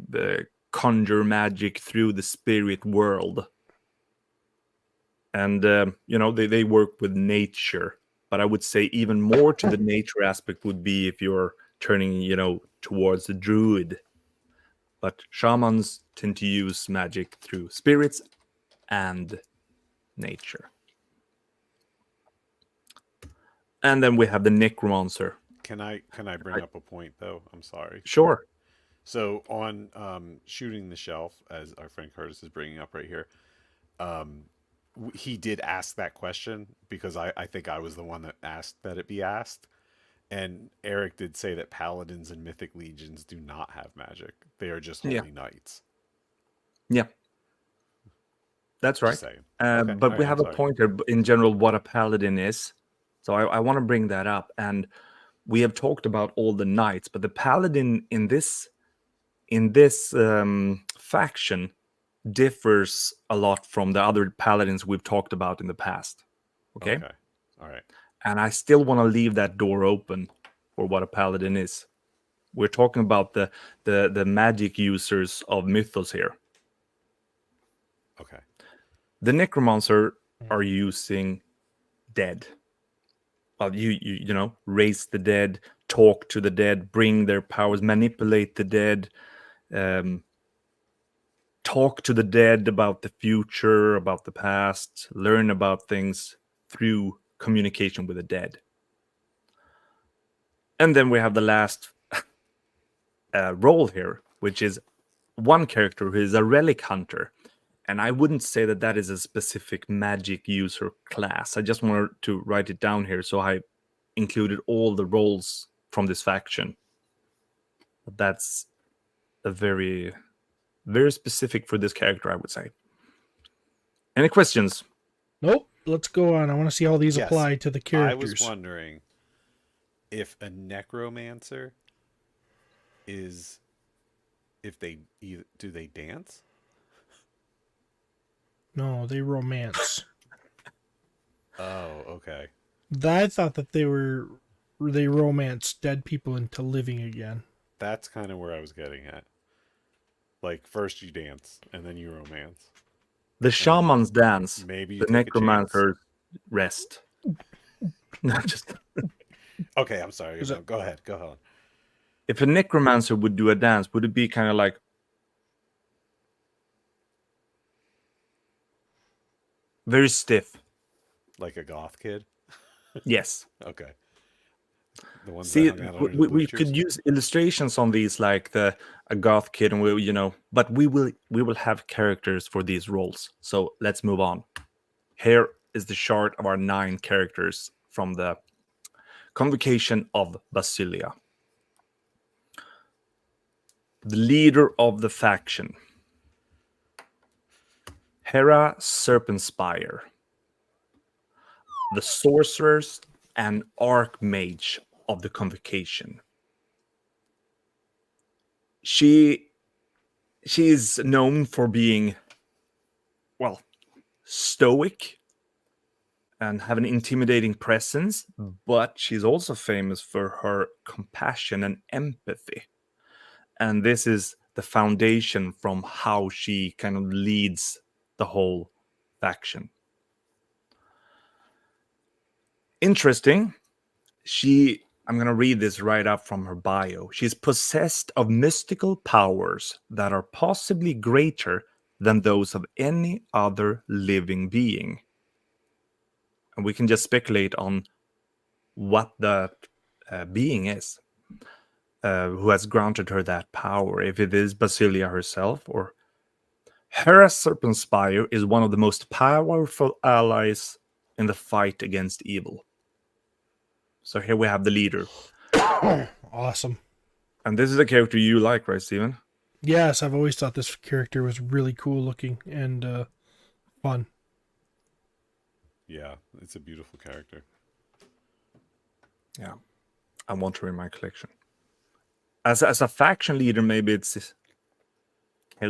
conjure magic through the spirit world, and they work with nature. But I would say even more to the nature aspect would be if you're turning towards the druid. But shamans tend to use magic through spirits and nature. And then we have the necromancer.
Can I bring up a point though? I'm sorry.
Sure.
So on shooting the shelf, as our friend Curtis is bringing up right here, he did ask that question because I think I was the one that asked that it be asked. And Eric did say that paladins and mythic legions do not have magic. They are just
Yeah.
holy knights.
Yeah. That's right.
Just saying. Okay.
But
All
we
right,
have
I'm
a
sorry.
pointer in general what a paladin is. So I want to bring that up. And we have talked about all the knights, but the paladin in this faction differs a lot from the other paladins we've talked about in the past. Okay.
Okay. All right.
And I still want to leave that door open for what a paladin is. We're talking about the magic users of mythos here.
Okay.
The necromancer are using dead. Well, raise the dead, talk to the dead, bring their powers, manipulate the dead, talk to the dead about the future, about the past, learn about things through communication with the dead. And then we have the last role here, which is one character who is a relic hunter. And I wouldn't say that that is a specific magic user class. I just wanted to write it down here, so I included all the roles from this faction. But that's a very, very specific for this character, I would say. Any questions?
Nope. Let's go on. I want to see how these
Yes.
apply to the
I was
characters.
wondering if a necromancer is if they do they dance?
No, they romance.
Oh, okay.
I thought that they romance dead people into living again.
That's kind of where I was getting at. Like first you dance and then you romance.
The shamans dance.
Maybe you
The
take a chance.
necromancers rest. No, just
Okay, I'm sorry. No, go ahead. Go ahead.
if a necromancer would do a dance, would it be kind of like very stiff?
Like a goth kid?
Yes.
Okay. The ones
See,
that hung out under the
we
bleachers?
could use illustrations on these, like a goth kid, and but we will have characters for these roles. So let's move on. Here is the chart of our 9 characters from the Convocation of Basilia. The leader of the faction, Hera Serpentspire. The sorcerers and archmage of the Convocation. She is known for being, well, stoic and have an intimidating presence, but she's also famous for her compassion and empathy. And this is the foundation from how she kind of leads the whole faction. Interesting. I'm going to read this right up from her bio. She's possessed of mystical powers that are possibly greater than those of any other living being. And we can just speculate on what that being is, who has granted her that power. If it is Basilia herself, or Hera Serpentspire is one of the most powerful allies in the fight against evil. So here we have the leader.
Awesome.
And this is a character you like, right, Steven?
Yes, I've always thought this character was really cool looking and fun.
Yeah, it's a beautiful character.
Yeah. I want her in my collection. As a faction leader, maybe it's...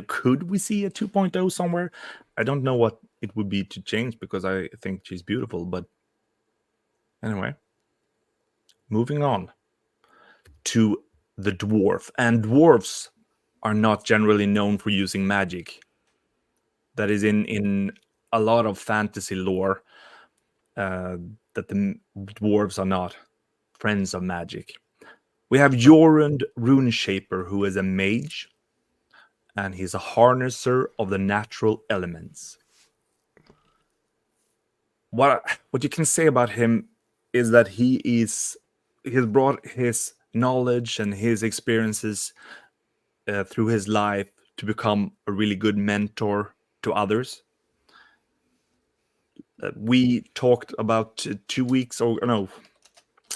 Could we see a 2.0 somewhere? I don't know what it would be to change because I think she's beautiful, but anyway. Moving on to the dwarf. And dwarfs are not generally known for using magic. That is in a lot of fantasy lore, that the dwarves are not friends of magic. We have Jorund Runeshaper, who is a mage, and he's a harnesser of the natural elements. What you can say about him is that he's brought his knowledge and his experiences through his life to become a really good mentor to others. We talked about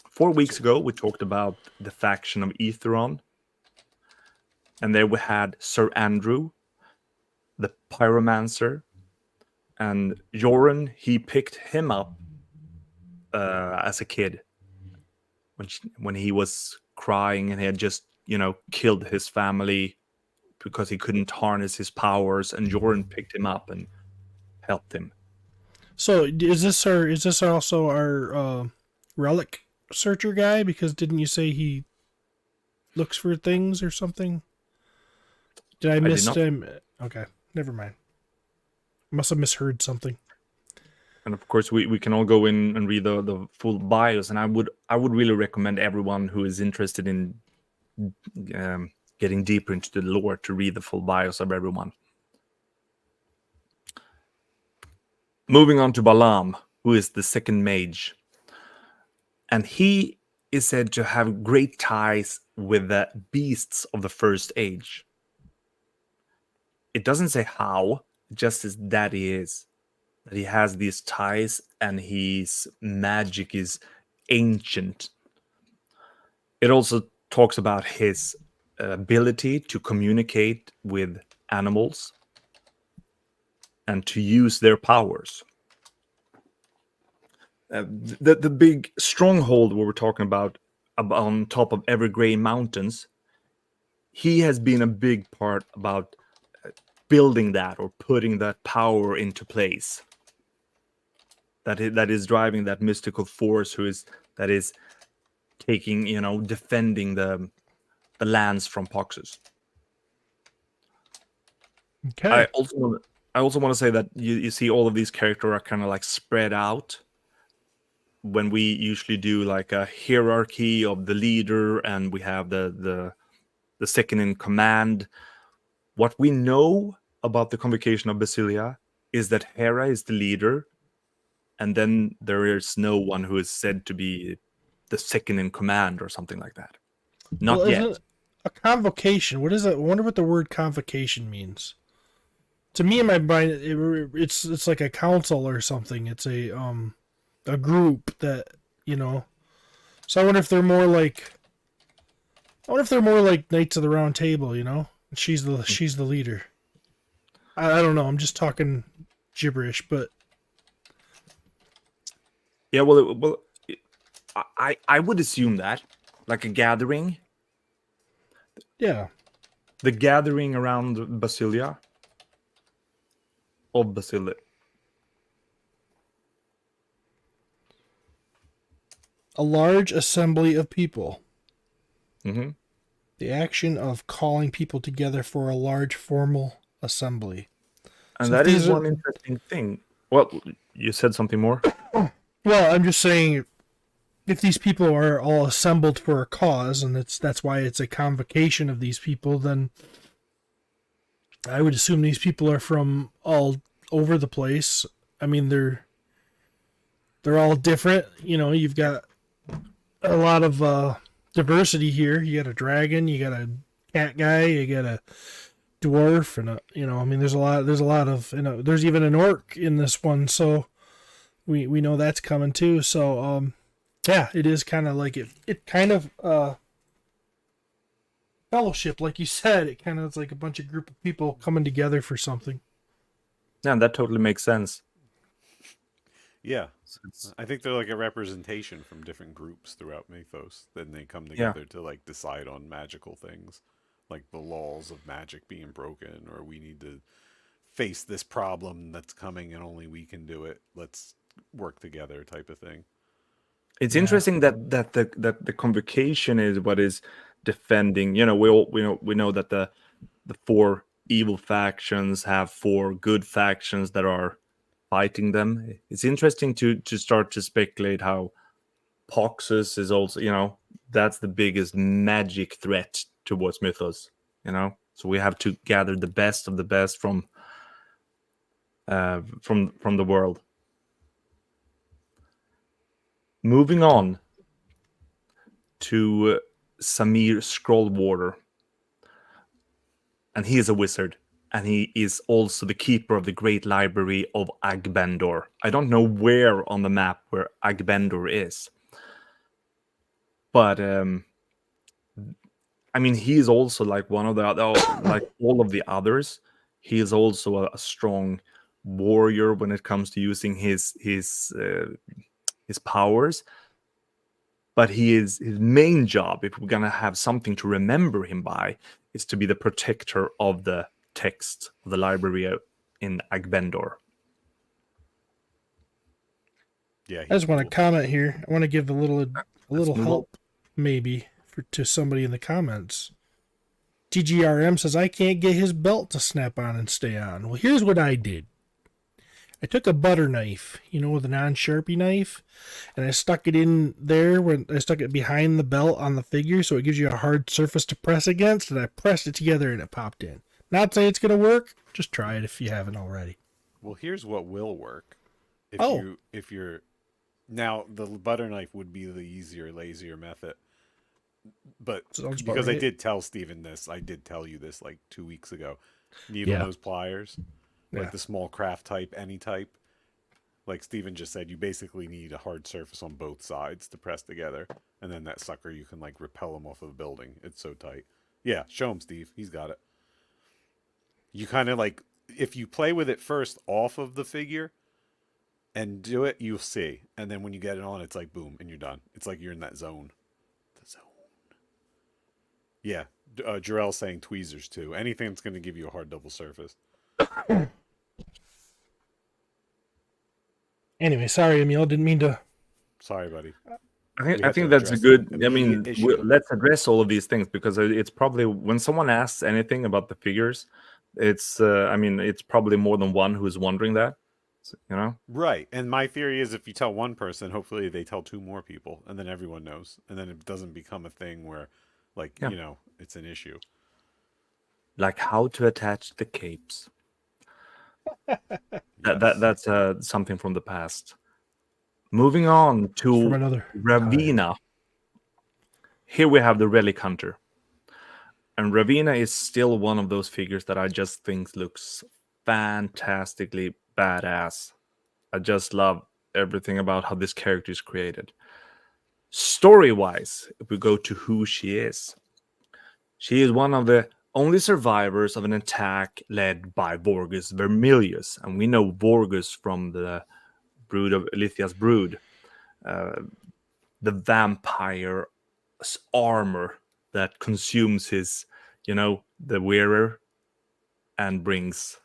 4 weeks ago, we talked about the faction of Etheron. And there we had Sir Andrew, the pyromancer. And Jorun, he picked him up as a kid when he was crying and he had just, killed his family because he couldn't harness his powers. And Jorun picked him up and helped him.
So is this also our relic searcher guy? Because didn't you say he looks for things or something? Did I miss him? Okay, never mind. Must have misheard something.
And of course, we can all go in and read the full bios. And I would really recommend everyone who is interested in getting deeper into the lore to read the full bios of everyone. Moving on to Balaam, who is the second mage. And he is said to have great ties with the beasts of the first age. It doesn't say how, just as that he is. That he has these ties and his magic is ancient. It also talks about his ability to communicate with animals and to use their powers. The big stronghold we were talking about on top of Evergrey Mountains, he has been a big part about building that or putting that power into place. That is driving that mystical force that is taking, defending the lands from Poxus.
Okay.
I also want to say that you see all of these characters are kind of like spread out. When we usually do like a hierarchy of the leader and we have the second in command, what we know about the Convocation of Basilia is that Hera is the leader, and then there is no one who is said to be the second in command or something like that. Not yet.
Isn't a convocation? What is it? I wonder what the word convocation means. To me, in my mind, it's like a council or something. It's a group that, So I wonder if they're more like Knights of the Round Table. She's the leader. I don't know. I'm just talking gibberish, but
yeah. Well, I would assume that like a gathering.
Yeah.
The gathering around Basilia. Of Basilia.
A large assembly of people.
Mm-hmm.
The action of calling people together for a large formal assembly.
And
So
that is one interesting thing. Well, you said something more?
Well, I'm just saying, if these people are all assembled for a cause, and that's why it's a convocation of these people, then I would assume these people are from all over the place. I mean, they're all different. You've got a lot of diversity here. You got a dragon, you got a cat guy, you got a dwarf, and there's a lot of there's even an orc in this one, so we know that's coming too. So Yeah, it is kind of like it kind of fellowship, like you said. It kind of is like a bunch of group of people coming together for something.
Yeah, that totally makes sense.
Yeah.
So it's,
I think they're like a representation from different groups throughout Mythos. Then they come
yeah,
together to like decide on magical things, like the laws of magic being broken, or we need to face this problem that's coming and only we can do it. Let's work together, type of thing.
it's
Yeah.
interesting that the convocation is what is defending. You know, we know that the four evil factions have four good factions that are fighting them. It's interesting to start to speculate how Poxus is also, that's the biggest magic threat towards Mythos. So we have to gather the best of the best from the world. Moving on to Samir Scrollwater, and he is a wizard, and he is also the keeper of the great library of Agbendor. I don't know where on the map where Agbendor is, but I mean, he is also like one of the other, like all of the others. He is also a strong warrior when it comes to using his powers. But his main job, if we're gonna have something to remember him by, is to be the protector of the text of the library in Agbendor.
Yeah,
I
he's
just want to
cool.
comment here. I want to give a
Let's
little
move on.
help, maybe, to somebody in the comments. TGRM says I can't get his belt to snap on and stay on. Well, here's what I did. I took a butter knife, with a non-sharpie knife, and I stuck it in there when I stuck it behind the belt on the figure, so it gives you a hard surface to press against. And I pressed it together, and it popped in. Not saying it's gonna work. Just try it if you haven't already.
Well, here's what will work.
Oh,
If you're now, the butter knife would be the easier, lazier method. But
sounds about
because I
right.
did tell Steven this, I did tell you this like 2 weeks ago. Needle
Yeah,
nose pliers, like
yeah.
the small craft type, any type. Like Steven just said, you basically need a hard surface on both sides to press together, and then that sucker you can like repel him off of a building. It's so tight. Yeah, show him, Steve. He's got it. You kind of like, if you play with it first off of the figure and do it, you'll see. And then when you get it on, it's like boom, and you're done. It's like you're in that zone. The zone. Yeah, Jarrell's saying tweezers too. Anything that's going to give you a hard double surface.
Anyway, sorry, Emil. Didn't mean to.
Sorry, buddy.
I think
We
I
have to
think that's a
address
good.
an
I
immediate
mean,
issue.
let's address all of these things because it's probably when someone asks anything about the figures, it's I mean, it's probably more than one who's wondering that.
Right. And my theory is if you tell one person, hopefully they tell two more people, and then everyone knows. And then it doesn't become a thing where, like,
Yeah,
it's an issue.
like how to attach the capes.
Yes.
That's something from the past. Moving on
From
to
another time.
Ravina. Here we have the Relic Hunter. And Ravina is still one of those figures that I just think looks fantastically badass. I just love everything about how this character is created. Story-wise, if we go to who she is one of the only survivors of an attack led by Vorgus Vermilius. And we know Vorgus from the Brood of Elithia's Brood. The vampire's armor that consumes his, the wearer and brings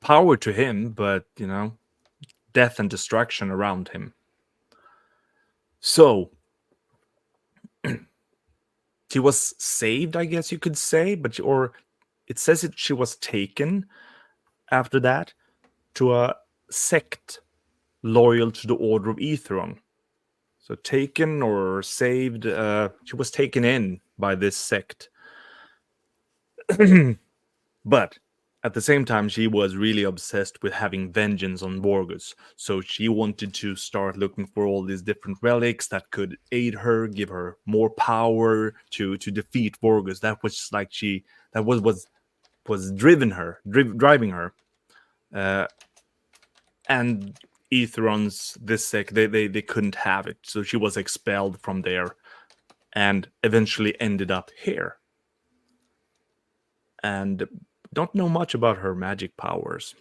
power to him, but, death and destruction around him. So, she was saved, I guess you could say, or it says she was taken after that to a sect loyal to the Order of Aetheron. So taken or saved, she was taken in by this sect. But at the same time, she was really obsessed with having vengeance on Vorgus. So she wanted to start looking for all these different relics that could aid her, give her more power to defeat Vorgus. That was like that was driving her. And Aetherons this sick, they couldn't have it, so she was expelled from there, and eventually ended up here. And don't know much about her magic powers.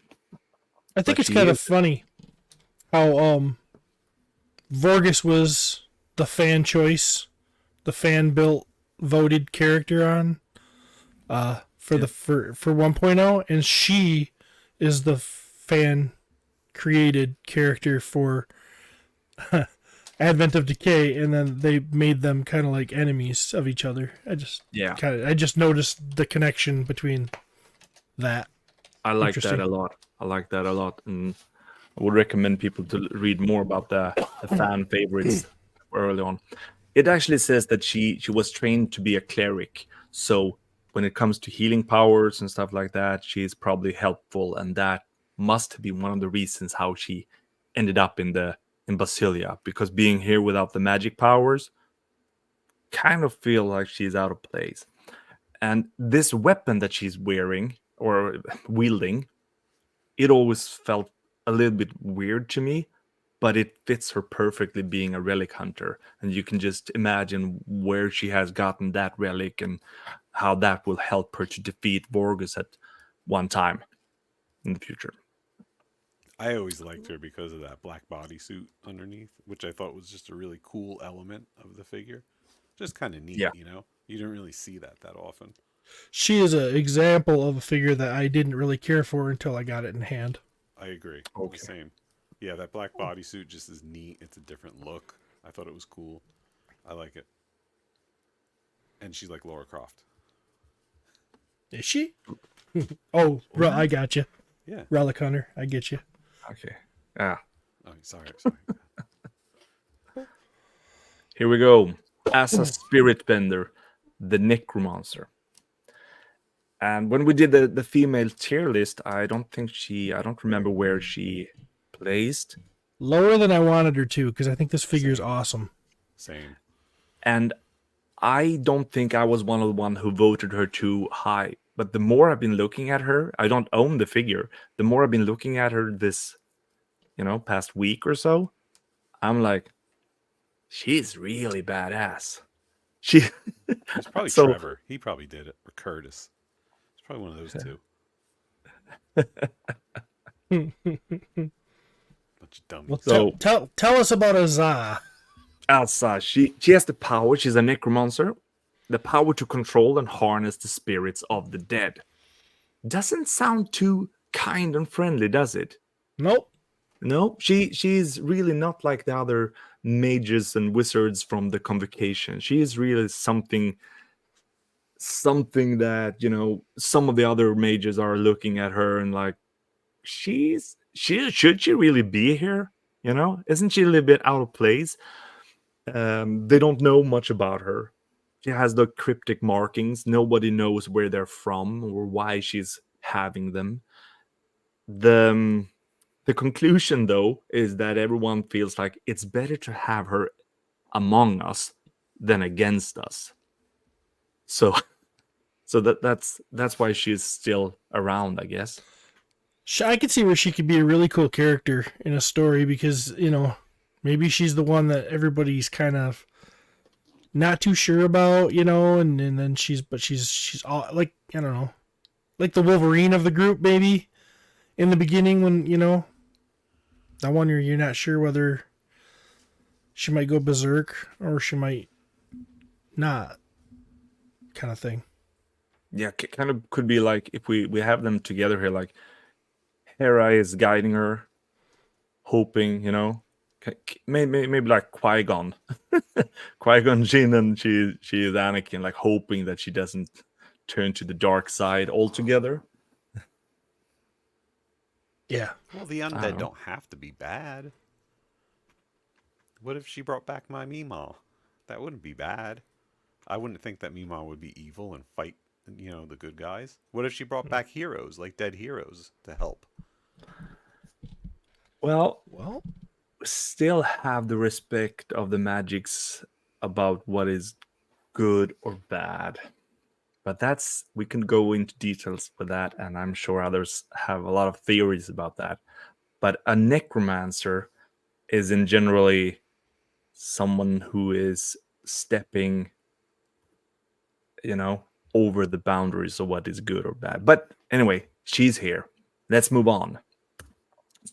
I think
But
it's
she
kind of
is-
funny how Vorgus was the fan choice, the fan built voted character on for the for 1.0, and she is the fan created character for Advent of Decay, and then they made them kind of like enemies of each other. I just noticed the connection between that.
I like that
Interesting.
a lot. I like that a lot, and I would recommend people to read more about the fan favorites early on. It actually says that she was trained to be a cleric, so when it comes to healing powers and stuff like that, she's probably helpful, and that must be one of the reasons how she ended up in Basilia, because being here without the magic powers kind of feel like she's out of place. And this weapon that she's wearing or wielding, it always felt a little bit weird to me, but it fits her perfectly being a relic hunter. And you can just imagine where she has gotten that relic and how that will help her to defeat Vorgus at one time in the future.
I always liked her because of that black bodysuit underneath, which I thought was just a really cool element of the figure. Just kind of neat,
Yeah.
you know? You don't really see that often.
She is an example of a figure that I didn't really care for until I got it in hand.
I agree.
Okay.
The same. Yeah, that black bodysuit just is neat. It's a different look. I thought it was cool. I like it. And she's like Laura Croft.
Is she? Oh, I got you.
Yeah.
Relic Hunter, I get you.
Okay. Ah,
Oh, sorry.
here we go. As a spirit bender, the Necromancer. And when we did the female tier list, I don't remember where she placed.
Lower than I wanted her to, because I think this figure is awesome.
Same.
And I don't think I was one of the one who voted her too high. But the more I've been looking at her, I don't own the figure. The more I've been looking at her this, past week or so, I'm like, she's really badass.
It's probably
So-
Trevor. He probably did it. Or Curtis. It's probably one of those two. Bunch of dummies.
Well,
So-
tell us about Azah.
Elsa, she has the power. She's a necromancer. The power to control and harness the spirits of the dead. Doesn't sound too kind and friendly, does it?
Nope.
No, she's really not like the other mages and wizards from the Convocation. She is really something that some of the other mages are looking at her and like, should she really be here? Isn't she a little bit out of place? They don't know much about her. She has the cryptic markings. Nobody knows where they're from or why she's having them. The conclusion, though, is that everyone feels like it's better to have her among us than against us. So that's why she's still around, I guess.
I could see where she could be a really cool character in a story because, maybe she's the one that everybody's kind of not too sure about, and then she's all like, I don't know, like the Wolverine of the group, maybe in the beginning when, that one you're not sure whether she might go berserk or she might not, kind of thing.
Yeah, kind of could be like if we have them together here, like Hera is guiding her, hoping, maybe like Qui-Gon, Qui-Gon Jinn, and she is Anakin, like hoping that she doesn't turn to the dark side altogether.
Yeah.
Well, the
know.
undead don't have to be bad. What if she brought back my Meemaw? That wouldn't be bad. I wouldn't think that Meemaw would be evil and fight, the good guys. What if she brought back heroes, like dead heroes, to help?
Well,
Well,
still have the respect of the magics about what is good or bad. But we can go into details with that, and I'm sure others have a lot of theories about that. but a necromancer is in generally someone who is stepping, over the boundaries of what is good or bad. But anyway, she's here. Let's move on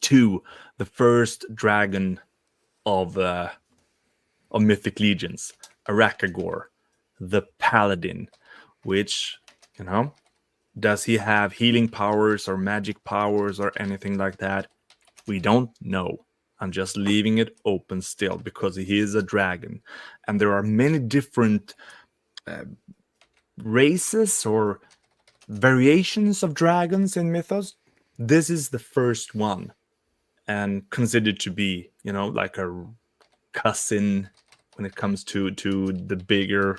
to the first dragon of Mythic Legions, Arakagor, the Paladin, which, does he have healing powers or magic powers or anything like that? We don't know. I'm just leaving it open still because he is a dragon. And there are many different races or variations of dragons in Mythos. This is the first one and considered to be, like a cousin when it comes to the bigger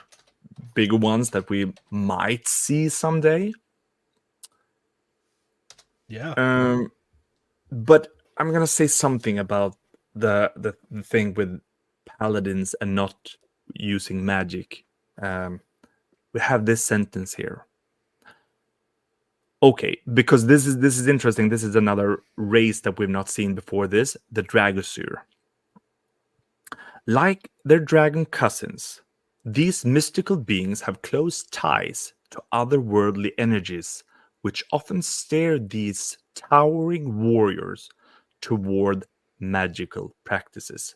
ones that we might see someday.
Yeah.
But I'm gonna say something about the thing with paladins and not using magic. We have this sentence here. Okay, because this is interesting. This is another race that we've not seen before this, the Dragosur. Like their dragon cousins, these mystical beings have close ties to otherworldly energies, which often steer these towering warriors toward magical practices.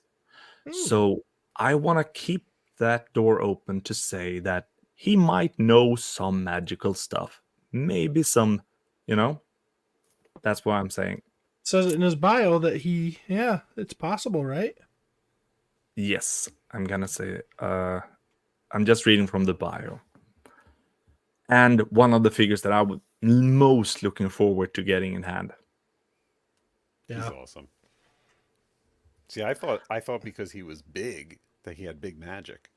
So I want to keep that door open to say that he might know some magical stuff. Maybe some, that's what I'm saying.
It says in his bio that it's possible, right?
Yes, I'm gonna say I'm just reading from the bio. And one of the figures that I was most looking forward to getting in hand.
He's
Yeah.
awesome. See, I thought because he was big that he had big magic.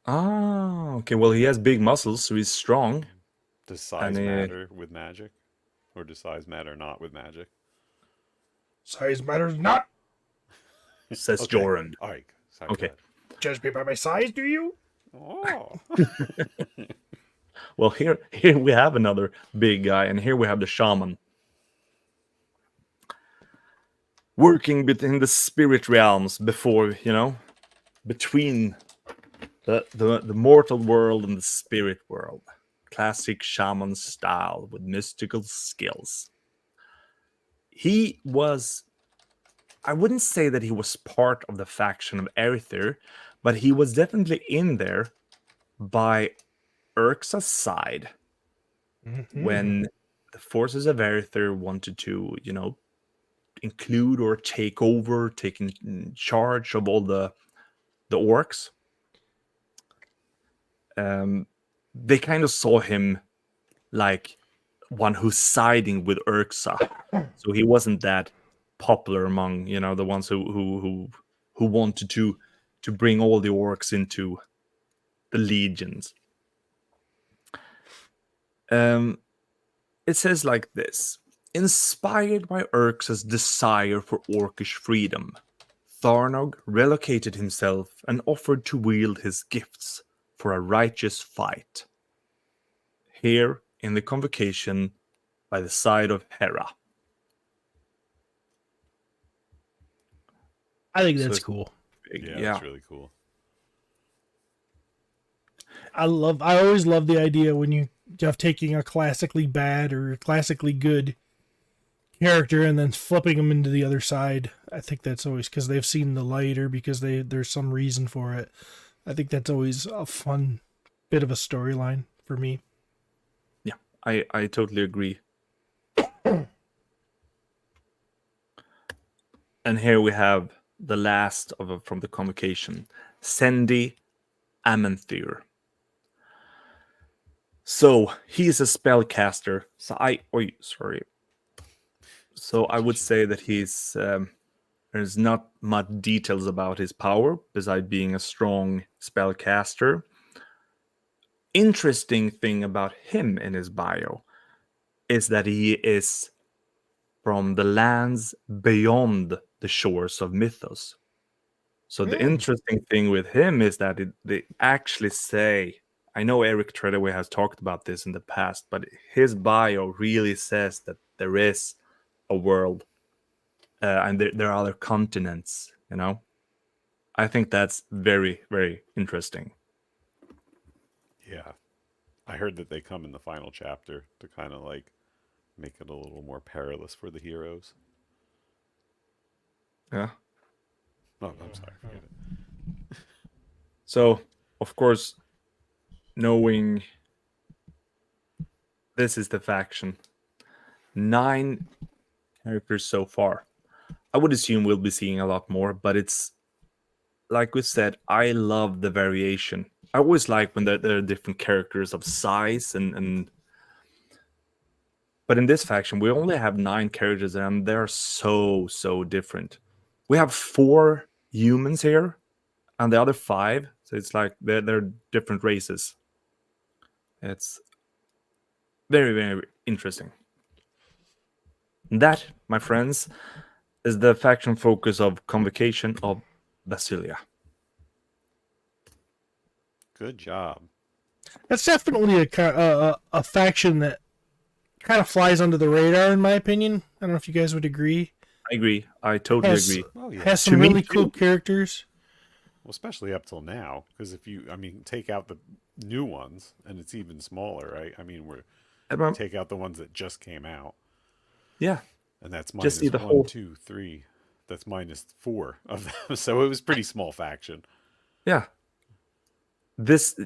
Ah, okay. Well, he has big muscles, so he's strong.
Does size
And
matter with magic? Or does size matter not with magic?
Size matters not.
says
Okay.
Joran.
All right. Sorry,
Okay.
Judge me by my size, do you?
Oh.
Well, here we have another big guy, and here we have the shaman. Working between the spirit realms before, between the mortal world and the spirit world. Classic shaman style with mystical skills. He was, I wouldn't say that he was part of the faction of Aether, but he was definitely in there by Urxa's side when the forces of Aether wanted to, include or take over, taking charge of all the orcs. They kind of saw him like one who's siding with Urxa, so he wasn't that popular among the ones who wanted to bring all the orcs into the legions. It says like this: inspired by Urxa's desire for orcish freedom, Tharnog relocated himself and offered to wield his gifts for a righteous fight. Here in the convocation by the side of Hera.
I think that's cool.
Yeah, that's really cool.
I always love the idea when you have taking a classically bad or classically good character and then flipping them into the other side. I think that's always because they've seen the light or because there's some reason for it. I think that's always a fun bit of a storyline for me.
Yeah, I totally agree. And here we have the last from the convocation, Sendi Amenthir. So he's a spellcaster. So I would say that he's there's not much details about his power besides being a strong spellcaster. Interesting thing about him in his bio is that he is from the lands beyond the shores of Mythos. So the interesting thing with him is that they actually say, I know Eric Treadaway has talked about this in the past, but his bio really says that there is a world and there are other continents. You know, I think that's very, very interesting.
Yeah. I heard that they come in the final chapter to kind of like make it a little more perilous for the heroes.
Yeah.
Oh, I'm sorry. Forget it.
So, of course, knowing this is the faction, 9 characters so far. I would assume we'll be seeing a lot more, but it's like we said, I love the variation. I always like when there are different characters of size and but in this faction we only have 9 characters and they're so different. We have 4 humans here and the other 5, so it's like they're different races. It's very, very interesting. That, my friends, is the faction focus of Convocation of Basilia.
Good job.
That's definitely a faction that kind of flies under the radar, in my opinion. I don't know if you guys would agree.
I agree. I totally
Has
agree.
Oh yeah.
has some
To me,
really
too.
cool characters.
Well, especially up till now, because if you, I mean, take out the new ones, and it's even smaller, right? I mean, take out the ones that just came out,
Yeah,
and that's
just see
minus
the
one,
whole.
2, 3. That's minus 4 of them. So it was pretty small faction.
Yeah, this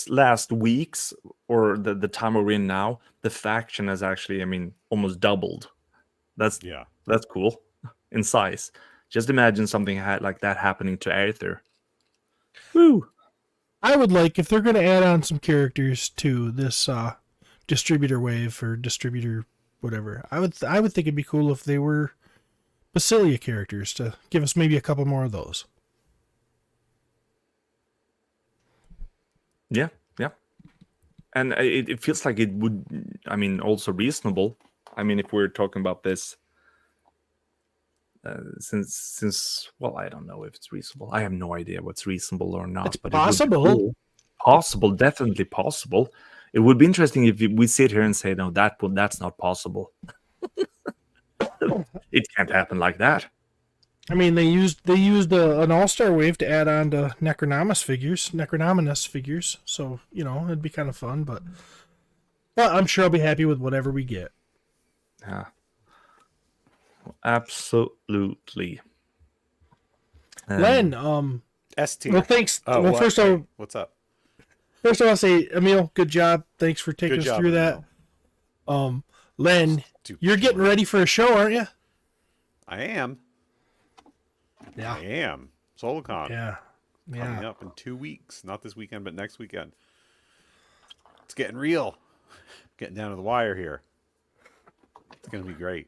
last weeks or the time we're in now, the faction has actually, almost doubled. That's
Yeah.
that's cool in size. Just imagine something like that happening to Aether. Woo!
I would like, if they're going to add on some characters to this distributor wave or distributor whatever, I would think it'd be cool if they were Basilia characters to give us maybe a couple more of those.
Yeah, yeah. And it feels like it would, also reasonable. If we're talking about this, since well, I don't know if it's reasonable. I have no idea what's reasonable or not.
It's
But
possible.
It would be cool. Possible, definitely possible. It would be interesting if we sit here and say, no, that's not possible. It can't happen like that.
I mean, they used an all-star wave to add on to Necronominus figures. So it'd be kind of fun. But I'm sure I'll be happy with whatever we get.
Yeah, absolutely.
Len,
S tier.
well, thanks.
Oh,
well,
what?
first
Hey,
of all,
what's up?
say, Emil, good job. Thanks for taking
Good
us
job,
through that.
Emil.
Len, you're getting ready for a show, aren't you?
I am.
Yeah.
I am. SoloCon.
Yeah.
Coming up in 2 weeks. Not this weekend, but next weekend. It's getting real. Getting down to the wire here. It's going to be great.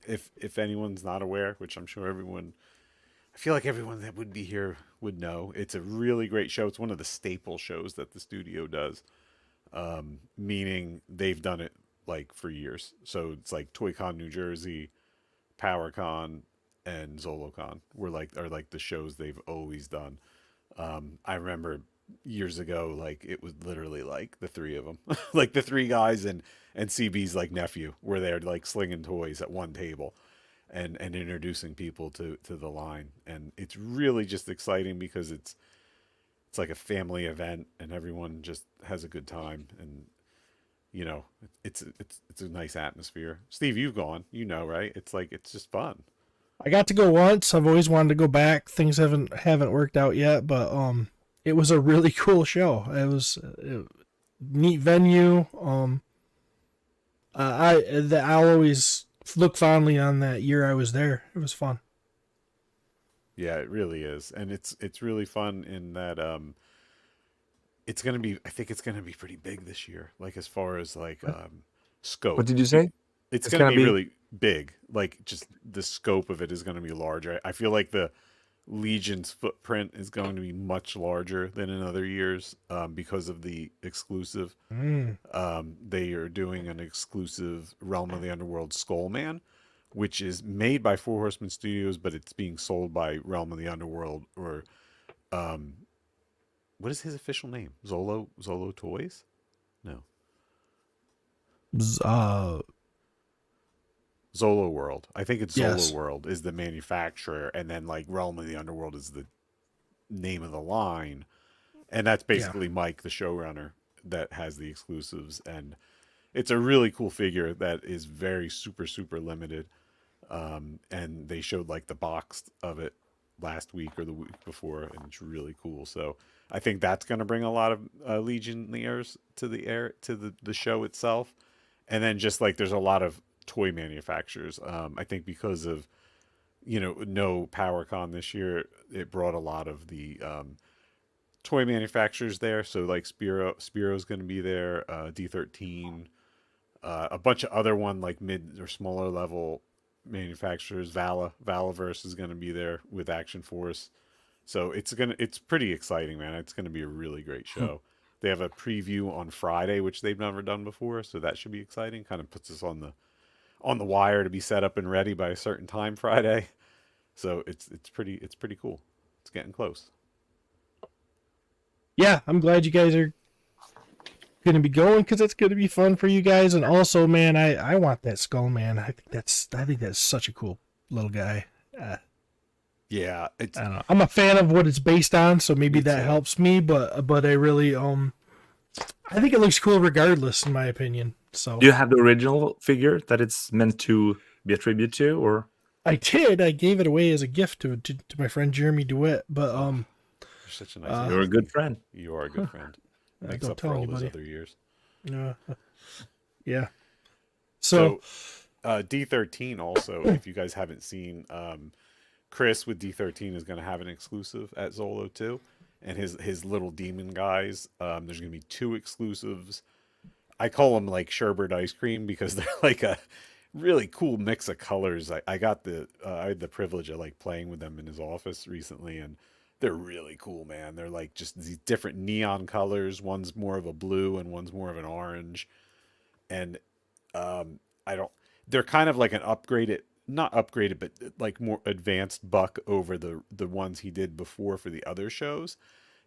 If anyone's not aware, which I'm sure everyone, I feel like everyone that would be here would know, it's a really great show. It's one of the staple shows that the studio does, meaning they've done it like for years. So it's like ToyCon New Jersey, PowerCon, and ZoloCon are like the shows they've always done. I remember years ago, like it was literally like the 3 of them, like the 3 guys and CB's like nephew were there like slinging toys at one table and introducing people to the line. And it's really just exciting because it's like a family event and everyone just has a good time. And it's a nice atmosphere. Steve, you've gone, right? It's like, it's just fun.
I got to go once. I've always wanted to go back. Things haven't worked out yet, but it was a really cool show. It was a neat venue. I'll always look fondly on that year I was there. It was fun.
Yeah, it really is, and it's really fun in that it's gonna be. I think it's gonna be pretty big this year. Like as far as like scope.
What did you say?
It's gonna be really big. Like just the scope of it is gonna be larger. I feel like the Legion's footprint is going to be much larger than in other years because of the exclusive. They are doing an exclusive Realm of the Underworld Skullman, which is made by Four Horsemen Studios, but it's being sold by Realm of the Underworld or what is his official name? Zolo Toys? No. Zolo World. I think it's
Yes.
Zolo World is the manufacturer, and then like Realm of the Underworld is the name of the line, and that's
Yeah.
basically Mike, the showrunner, that has the exclusives, and it's a really cool figure that is very super limited. And they showed like the box of it last week or the week before, and it's really cool. So I think that's going to bring a lot of Legionnaires to the show itself, and then just like there's a lot of toy manufacturers. I think because of no PowerCon this year, it brought a lot of the toy manufacturers there. So like Spiro's going to be there, D13, a bunch of other one like mid or smaller level manufacturers. Valaverse is going to be there with Action Force. So it's pretty exciting, man. It's going to be a really great show. They have a preview on Friday, which they've never done before, so that should be exciting. Kind of puts us on the wire to be set up and ready by a certain time Friday. So it's pretty cool. It's getting close.
Yeah, I'm glad you guys are going to be going because it's going to be fun for you guys. And also, man, I want that Skull Man. I think that's such a cool little guy.
Yeah,
I don't know. I'm a fan of what it's based on, so maybe
Me
that
too.
helps me. But I really I think it looks cool regardless, in my opinion. So
Do you have the original figure that it's meant to be a tribute to, or?
I gave it away as a gift to my friend Jeremy DeWitt. But
You're such a nice.
You're a good friend.
You are a good friend. Makes
don't
up
tell
for all those
anybody.
other years.
Yeah. So
D13 also, if you guys haven't seen, Chris with D13 is going to have an exclusive at Zolo too, and his little demon guys. There's going to be 2 exclusives. I call them like sherbet ice cream because they're like a really cool mix of colors. I had the privilege of like playing with them in his office recently, and they're really cool, man. They're like just these different neon colors. One's more of a blue and one's more of an orange, and I don't. They're kind of like an upgraded, not upgraded, but like more advanced buck over the ones he did before for the other shows.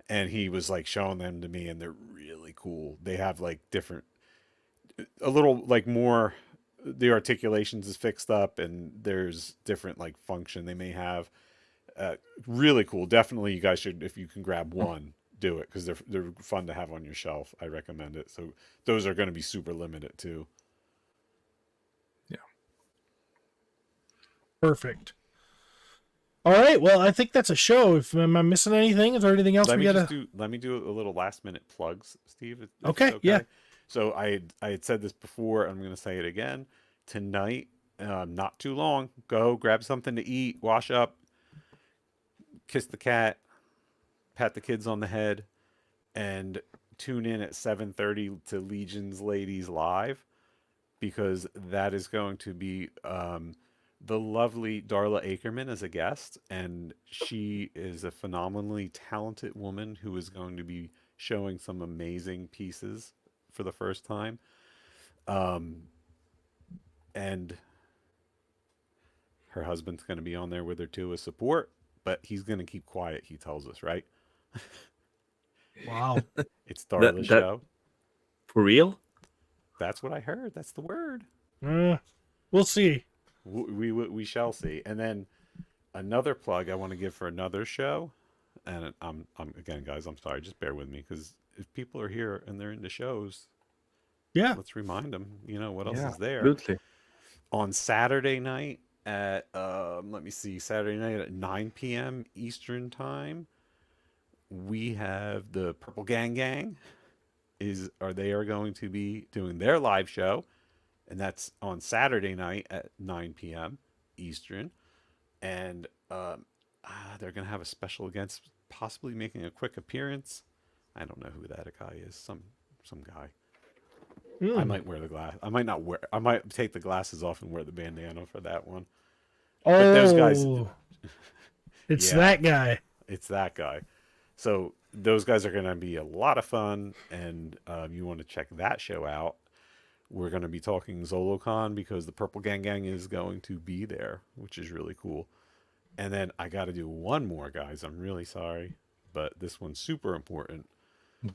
And he was like showing them to me, and they're really cool. They have like different, a little like more. The articulations is fixed up, and there's different like function they may have. Really cool. Definitely, you guys should, if you can grab one, do it because they're fun to have on your shelf. I recommend it. So those are going to be super limited too.
perfect. All right. Well, I think that's a show. If am I missing anything? Is there anything else
Let
we
me
gotta?
let me do a little last minute plugs, Steve. If
Okay,
it's
yeah.
So I had said this before. I'm going to say it again tonight. Not too long. Go grab something to eat, wash up, kiss the cat, pat the kids on the head, and tune in at 7:30 to Legion's Ladies Live, because that is going to be the lovely Darla Akerman as a guest, and she is a phenomenally talented woman who is going to be showing some amazing pieces for the first time. And her husband's going to be on there with her too as support, but he's going to keep quiet, he tells us, right?
Wow.
It's Darla's
that-
show.
For real?
That's what I heard. That's the word.
We'll see.
We shall see. And then another plug I want to give for another show, and I'm again, guys, I'm sorry, just bear with me, because if people are here and they're into shows,
Yeah.
let's remind them. What else is there?
Absolutely.
On Saturday night at Saturday night at 9 p.m. Eastern time, we have the Purple Gang Gang. They are going to be doing their live show, and that's on Saturday night at 9 p.m. Eastern, and they're going to have a special guest, possibly making a quick appearance. I don't know who that guy is. Some guy. I might wear the glass. I might not wear. I might take the glasses off and wear the bandana for that one.
Oh,
But those guys,
it's
yeah.
that guy.
It's that guy. So those guys are going to be a lot of fun, and you want to check that show out. We're going to be talking ZoloCon because the Purple Gang Gang is going to be there, which is really cool. And then I got to do one more, guys. I'm really sorry, but this one's super important.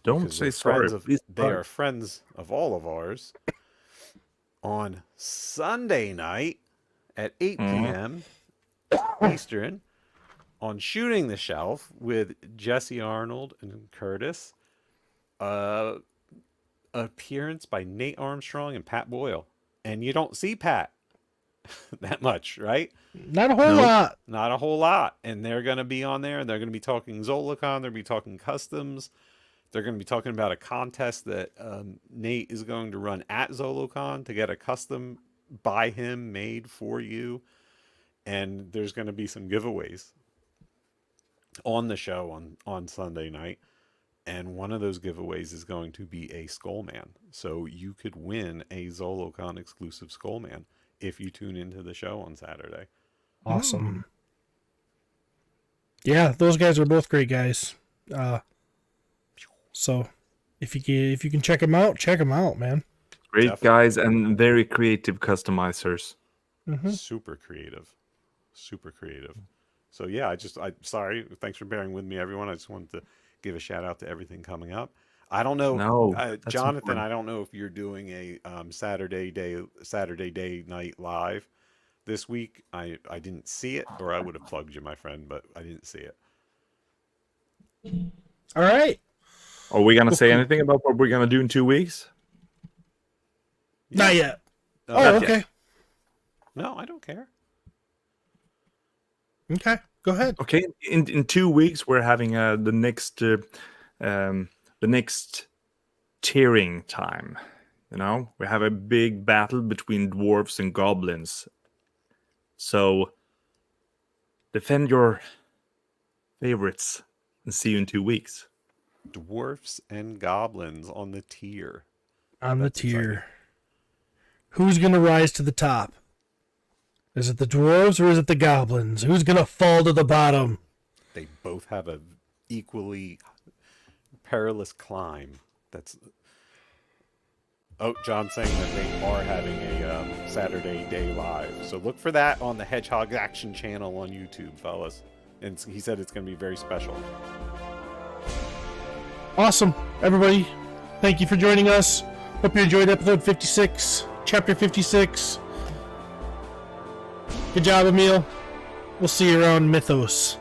Don't
because
say
they're
sorry. Please
They are friends of all of ours. On Sunday night, at 8 p.m. Eastern on Shooting the Shelf with Jesse Arnold and Curtis. Appearance by Nate Armstrong and Pat Boyle. And you don't see Pat that much, right?
Not a whole lot.
Not a whole lot. And they're going to be on there, and they're going to be talking Zolocon. They're going to be talking customs. They're going to be talking about a contest that Nate is going to run at Zolocon to get a custom by him made for you. And there's going to be some giveaways on the show on Sunday night. And one of those giveaways is going to be a Skullman. So you could win a Zolocon exclusive Skullman if you tune into the show on Saturday.
Awesome. Yeah, those guys are both great guys. So if you can check them out, man.
Great
Definitely.
guys and very creative customizers.
Mm-hmm.
Super creative. So yeah, sorry. Thanks for bearing with me, everyone. I just wanted to give a shout out to everything coming up. I don't know, Jonathan.
Important.
I don't know if you're doing a Saturday day night live this week. I didn't see it, or I would have plugged you, my friend, but I didn't see it.
All right.
Are we gonna say anything about what we're gonna do in 2 weeks?
Not yet.
No,
Oh,
not yet.
okay.
No, I don't care.
Okay, go ahead.
Okay, in 2 weeks we're having the next tearing time. You know, we have a big battle between dwarves and goblins. So defend your favorites and see you in 2 weeks.
Dwarfs and goblins on the tier.
On the
That's
tier.
exciting.
Who's gonna rise to the top? Is it the dwarves or is it the goblins? Who's gonna fall to the bottom?
They both have a equally perilous climb. John's saying that they are having a Saturday day live. So look for that on the Hedgehog Action channel on YouTube, fellas. And he said it's going to be very special.
Awesome, everybody. Thank you for joining us. Hope you enjoyed episode 56, chapter 56. Good job, Emil. We'll see you around Mythos.